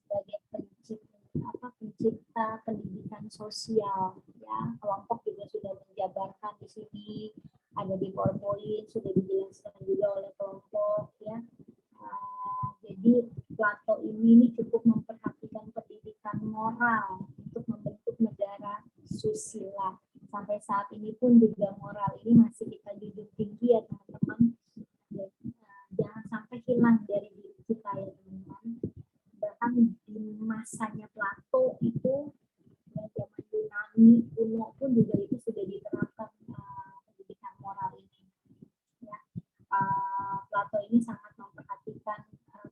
sebagai pencipta pendidikan sosial ya. Kelompok juga sudah menjabarkan di sini, ada di PowerPoint sudah dijelaskan juga oleh kelompok ya. Jadi Plato ini cukup memperhatikan pendidikan moral untuk membentuk negara susila. Sampai saat ini pun juga moral ini masih kita junjung tinggi ya teman-teman. Jangan sampai hilang dari diri kita ya teman-teman. Bahkan di masanya Plato itu ya, zaman Yunani kuno pun juga itu sudah diterapkan pendidikan moral ini. Ya. Plato ini sangat memperhatikan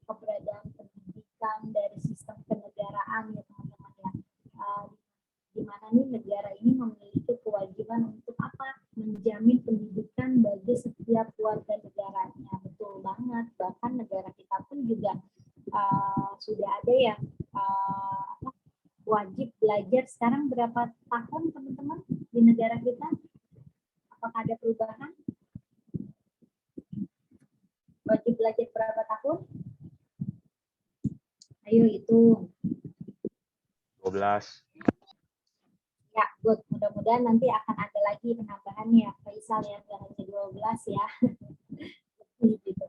keberadaan pendidikan dari sistem kenegaraan ya teman-teman ya. Di mana nih negara ini memiliki kewajiban untuk apa? Menjamin pendidikan bagi setiap warga negaranya. Betul banget. Bahkan negara kita pun juga sudah ada ya wajib belajar. Sekarang berapa tahun teman-teman di negara kita? Apakah ada perubahan? Wajib belajar berapa tahun? Ayo hitung. 12. Ya, good. Mudah-mudahan nanti akan ada lagi penambahannya. Faisal ya, jangan hanya 12 ya. Gitu.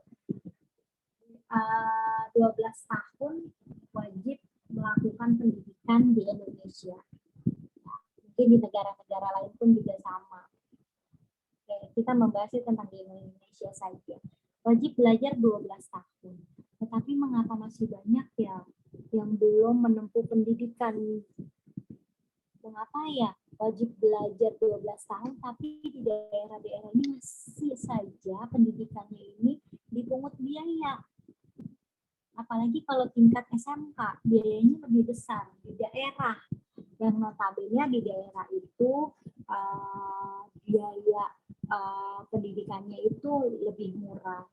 12 tahun wajib melakukan pendidikan di Indonesia. Nah, mungkin di negara-negara lain pun juga sama. Oke, kita membahas tentang di Indonesia saja. Wajib belajar 12 tahun. Tetapi mengapa masih banyak ya yang belum menempuh pendidikan? Mengapa ya wajib belajar 12 tahun tapi di daerah-daerah ini masih saja pendidikannya ini dipungut biaya? Apalagi kalau tingkat SMK, biayanya lebih besar di daerah. Yang notabene di daerah itu biaya pendidikannya itu lebih murah.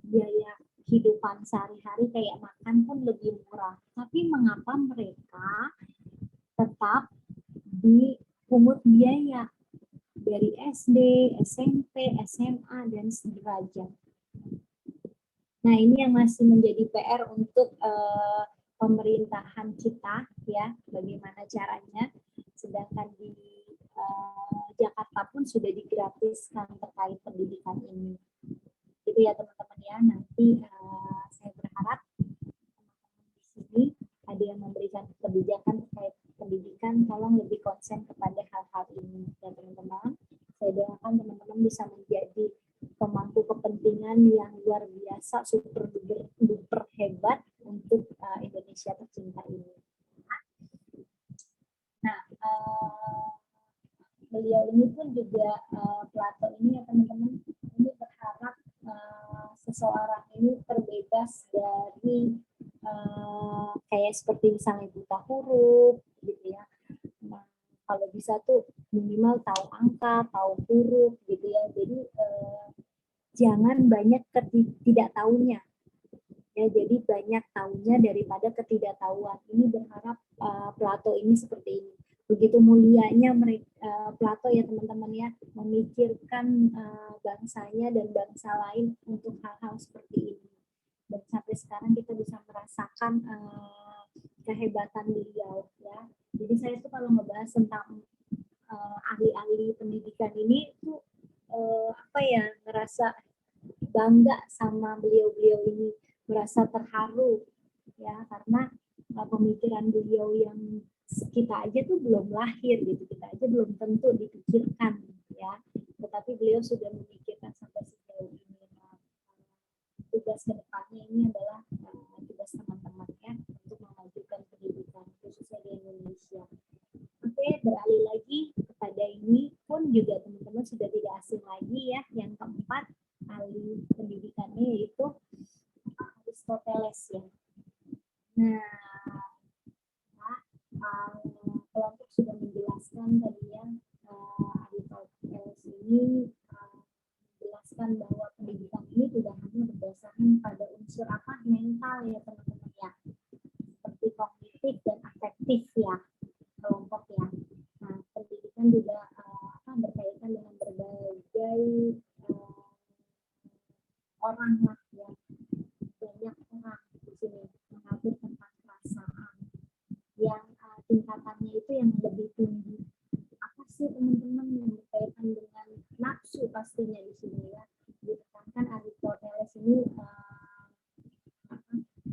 Biaya kehidupan sehari-hari kayak makan pun lebih murah. Tapi mengapa mereka tetap dipungut biaya dari SD, SMP, SMA, dan sederajat? Nah, ini yang masih menjadi PR untuk pemerintahan kita ya, bagaimana caranya. Sedangkan di Jakarta pun sudah digratiskan terkait pendidikan ini. Itu ya teman-teman ya. Nanti saya berharap teman-teman di sini ada yang memberikan kebijakan terkait pendidikan, tolong lebih konsen kepada hal-hal ini ya teman-teman. Saya doakan teman-teman bisa menjadi pemangku kepentingan yang luar biasa, super duper hebat untuk Indonesia tercinta ini. Nah, beliau ini pun juga Plato ini ya teman-teman, ini berharap seseorang ini terbebas dari kayak seperti misalnya buta huruf gitu ya. Nah, kalau bisa tuh minimal tahu angka, tahu huruf gitu ya. Jadi jangan banyak ketidaktahunya. Ya, jadi banyak tahunya daripada ketidaktahuan. Ini berharap Plato ini seperti ini. Begitu mulianya Plato ya teman-teman ya, memikirkan bangsanya dan bangsa lain untuk hal-hal seperti ini. Dan sampai sekarang kita bisa merasakan kehebatan beliau ya. Jadi saya tuh kalau ngebahas tentang ahli-ahli pendidikan ini tuh ngerasa bangga sama beliau-beliau ini, merasa terharu ya, karena pemikiran beliau yang kita aja tuh belum lahir gitu, kita aja belum tentu dipikirkan ya, tetapi beliau sudah memikirkan sampai sejauh ini. Tugas kedepannya ini adalah tugas teman-teman ya, untuk memajukan pendidikan khususnya di Indonesia. Oke, beralih lagi kepada ini pun juga teman-teman sudah tidak asing lagi ya, yang keempat ahli pendidikannya yaitu Aristoteles ya. Nah, kelompok sudah menjelaskan tadi ya, Aristoteles ini menjelaskan bahwa pendidikan ini tidak hanya berdasarkan pada unsur mental ya teman-teman ya, seperti kognitif dan afektif ya kelompok ya. Nah, pendidikan juga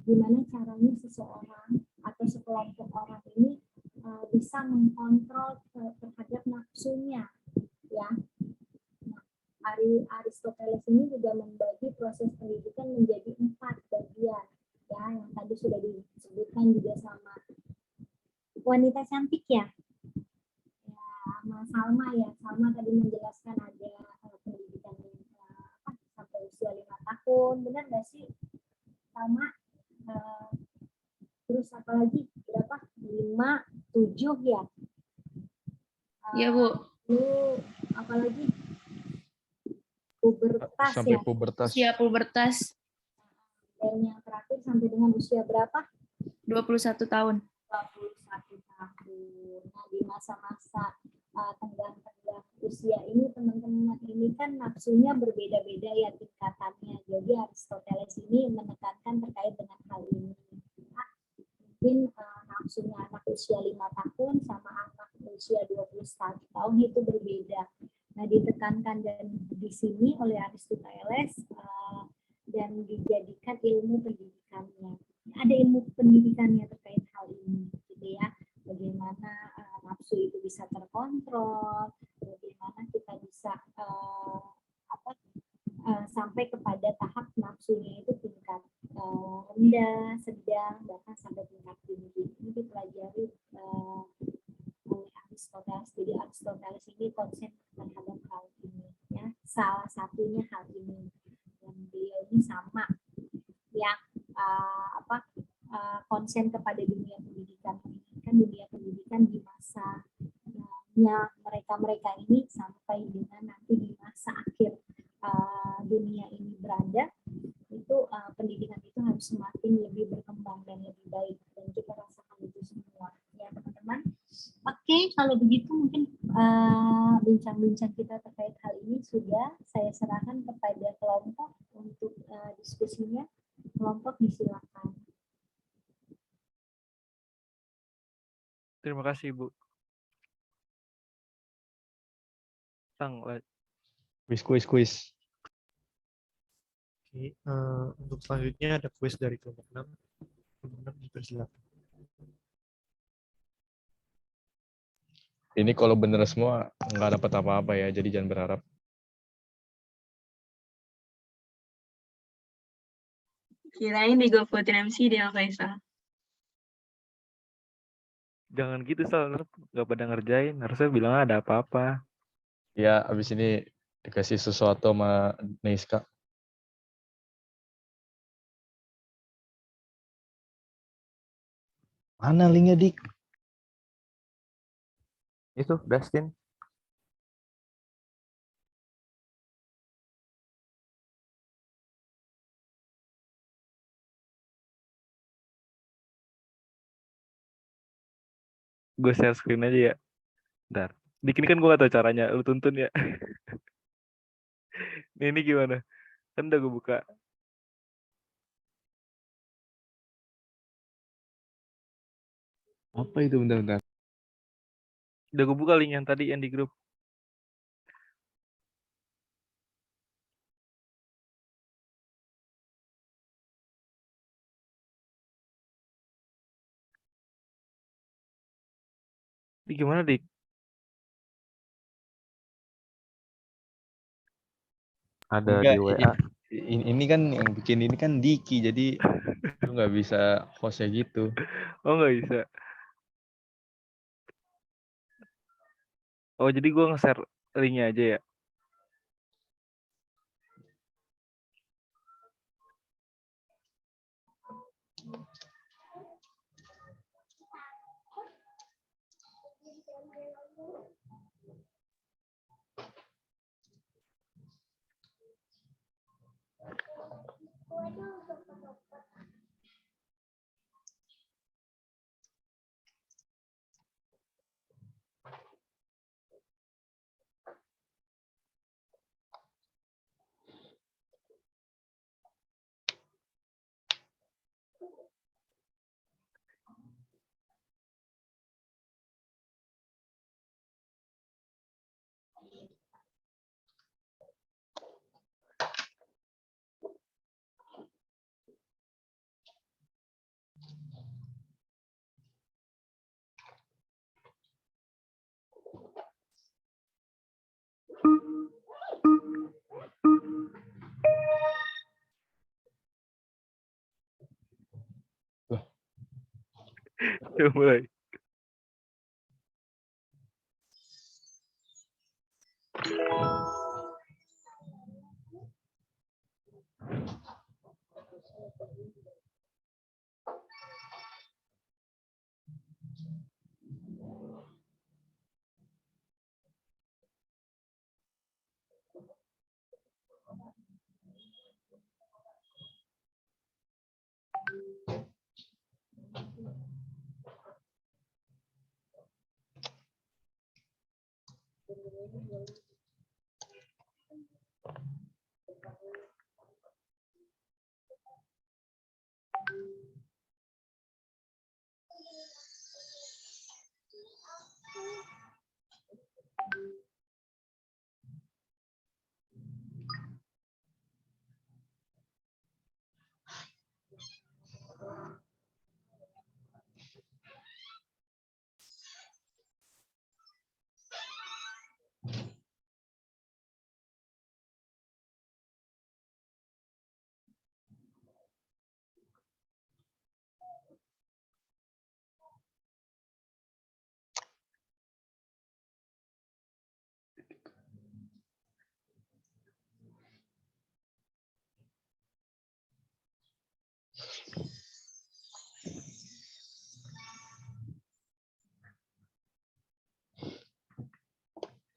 gimana caranya seseorang atau sekelompok orang ini bisa mengkontrol terhadap nafsunya, ya. Aristoteles ini juga membagi proses pendidikan menjadi 4 bagian, ya, yang tadi sudah disebutkan juga sama wanita cantik ya, Mas Salma ya. Salma tadi menjelaskan ada pendidikan sampai usia 5 tahun, benar nggak sih Salma? Terus apalagi berapa? 5, 7 ya? Iya, Bu. Lalu apalagi? Pubertas Sampai ya. pubertas. Usia pubertas Dan yang terakhir sampai dengan usia berapa? 21 tahun. 21 tahun. Nah, di masa-masa tenggang-tenggang usia ini, teman-teman ini kan nafsunya berbeda-beda ya tingkatannya. Jadi Aristoteles ini menekankan terkait dengan hal ini. Nah, mungkin nafsunya anak usia 5 tahun sama anak usia 21 tahun itu berbeda. Nah, ditekankan dan di sini oleh Aristoteles dan dijadikan ilmu pendidikannya. Ada ilmu pendidikannya terkait hal ini, gitu ya. Bagaimana nafsu itu bisa terkontrol, bagaimana kita bisa sampai kepada tahap nafsunya itu tingkat rendah, sedang, bahkan sampai tingkat tinggi. Ini dipelajari oleh Aristoteles. Jadi Aristoteles ini konsen terhadap hal ini, ya. Salah satunya hal ini. Dan beliau ini sama yang konsen kepada dunia pendidikan, menginginkan dunia pendidikan di masa mereka ini sampai dengan nanti di masa akhir dunia ini berada, itu pendidikan itu harus semakin lebih berkembang dan lebih baik, dan kita rasakan itu semua ya teman-teman. Oke, kalau begitu mungkin bincang-bincang kita terkait hal ini sudah saya serahkan kepada kelompok untuk diskusinya. Kelompok disilakan. Terima kasih, Bu. Kuis. Oke, untuk selanjutnya ada kuis dari kelompok 6. Kelompok 6 dipersilakan. Ini kalau bener semua nggak dapat apa-apa ya, jadi jangan berharap. Kirain digofotin MC dia Faisal. Jangan gitu, Sal. Nggak pada ngerjain. Harusnya bilang ada apa-apa. Ya, abis ini dikasih sesuatu sama Neiska. Mana linknya, Dik? Itu, Dustin. Gue share screen aja ya. Bentar. Dik, ini kan gue gak tau caranya. Lu tuntun ya. Ini gimana? Kan udah gue buka. Apa itu, bentar. Udah gue buka link yang tadi yang di grup. Ini gimana, Dik? Ada Enggak, di WA. ini kan yang bikin ini kan Diki, jadi lu nggak bisa post-nya gitu. Oh, nggak bisa. Oh, jadi gue nge-share linknya aja ya? Coba mulai.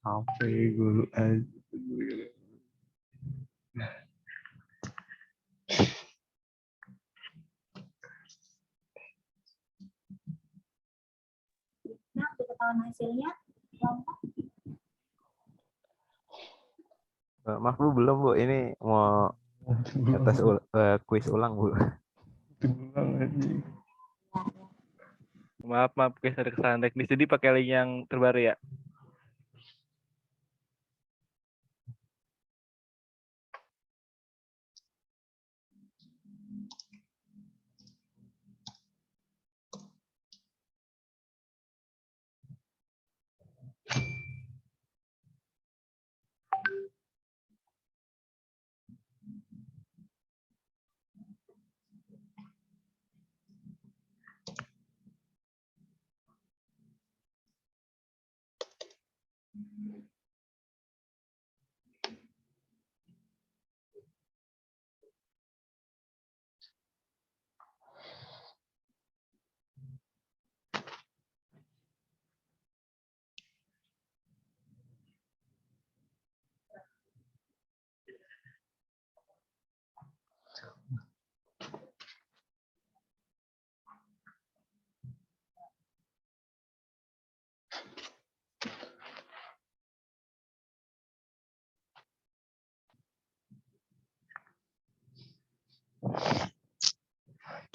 Sampai guru Nah, untuk ketahuan hasilnya, kelompok Maaf Bu, belum Bu. Ini mau kuis ulang Bu. Maaf, guys, ada kesalahan teknis. Jadi pakai link yang terbaru ya.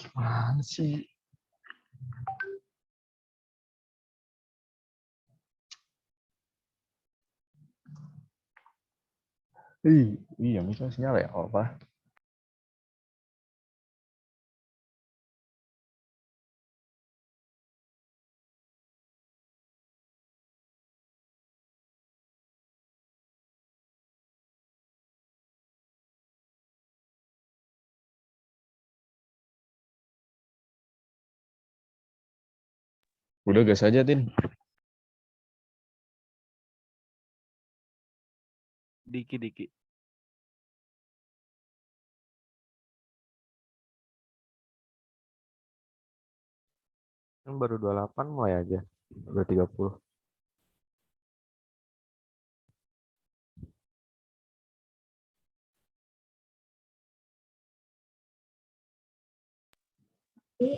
Gimana sih? Iya, misalnya sinyal ya, apa? Udah gas aja, Tin. Dikit-dikit. Kan baru 28 mulai aja. Udah 30. Jadi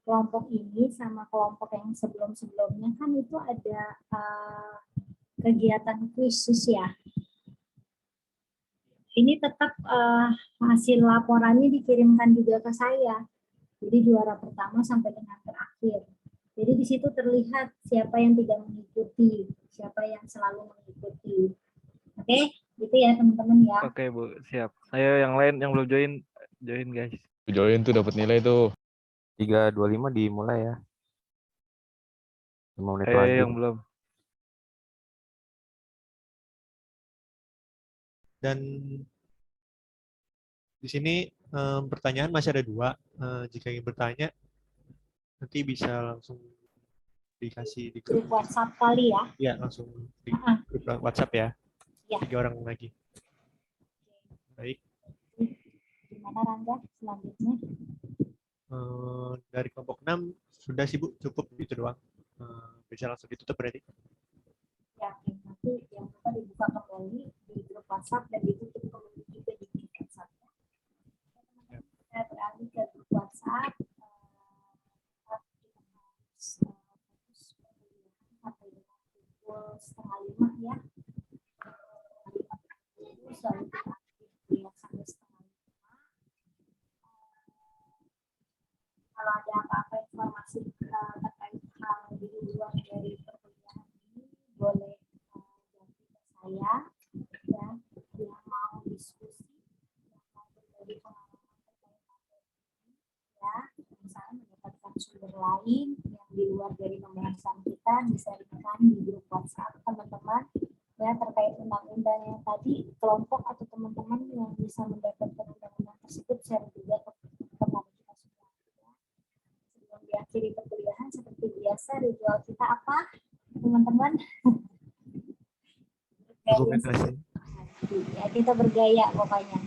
kelompok ini sama kelompok yang sebelum-sebelumnya kan itu ada kegiatan khusus ya. Ini tetap hasil laporannya dikirimkan juga ke saya. Jadi juara pertama sampai dengan terakhir. Jadi di situ terlihat siapa yang tidak mengikuti, siapa yang selalu mengikuti. Oke, gitu ya teman-teman ya. Oke, Bu, siap. Ayo yang lain yang belum join guys. Join tuh dapat nilai tuh. 3.25 dimulai ya. 5 menit Ayo lagi. yang belum. Dan di sini pertanyaan masih ada 2. Jika ingin bertanya, Nanti bisa langsung dikasih di Grup WhatsApp kali ya. Ya, langsung di Ah, grup WhatsApp ya. Ya. 3 orang lagi. Baik. Gimana Rangga selanjutnya? Dari kelompok 6 sudah sih Bu, cukup itu doang. Bisa langsung ditutup berarti. Ya, oke. Nanti yang lupa dibuka kembali di grup WhatsApp dan ditutup kembali juga di grup WhatsApp. Ya. Kita beralih ke grup WhatsApp. Sampai dengan pukul 4:30 ya. Selalu kita sampai 4:30. Kalau ada apa-apa informasi terkait hal di luar dari perkuliahan ini, boleh ganti ke saya ya, yang mau diskusi, yang mau berbagi pengalaman terkait materi ini ya, misalnya mendapatkan sumber lain yang di luar dari pembahasan kita, disaringkan di grup WhatsApp teman-teman ya, terkait undang-undang yang tadi, kelompok atau teman-teman yang bisa mendapatkan undang-undang tersebut share juga kepada kita semua ya. Sebelum diakhiri perkuliahan seperti biasa, ritual kita apa teman-teman? Dokumentasi. Ya, kita bergaya pokoknya.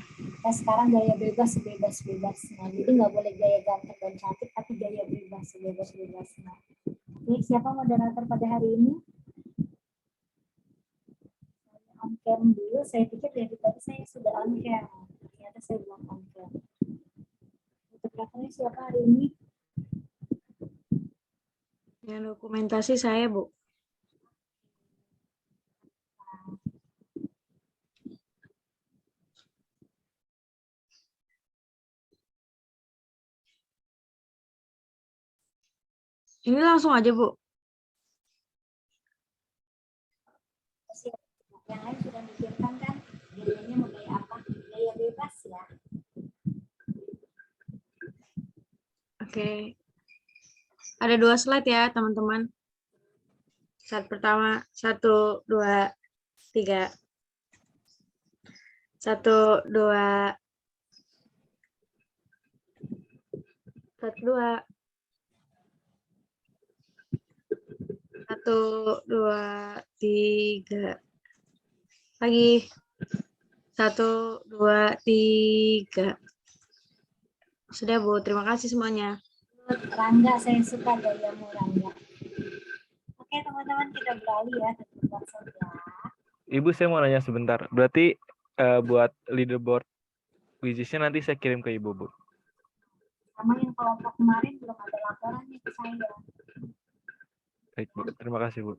Nah, sekarang gaya bebas sebebas-bebasnya. Jadi nggak boleh gaya ganteng dan cantik, tapi gaya bebas sebebas-bebasnya. Oke, siapa moderator pada hari ini? On cam dulu. Saya pikir dari tadi saya sudah on cam. Ternyata saya belum on cam. Fotografernya siapa hari ini? Yang dokumentasi saya, Bu. Ini langsung aja, Bu. Yang lain sudah mikirkan kan? Gayanya mau gaya apa? Gaya bebas ya. Oke. Ada 2 slide ya, teman-teman. Slide pertama, 1, 2, 3. 1, 2. 1, 2. 1, 2, 3. Lagi. 1, 2, 3. Sudah, Bu. Terima kasih semuanya. Rangga, saya suka gayamu Rangga. Oke teman-teman, kita beralih ya ke grup WhatsApp ya. Ibu, saya mau nanya sebentar. Berarti buat leaderboard quiznya nanti saya kirim ke Ibu, Bu. Sama yang kelompok kemarin belum ada laporannya ke saya. Baik, Bu. Terima kasih, Bu.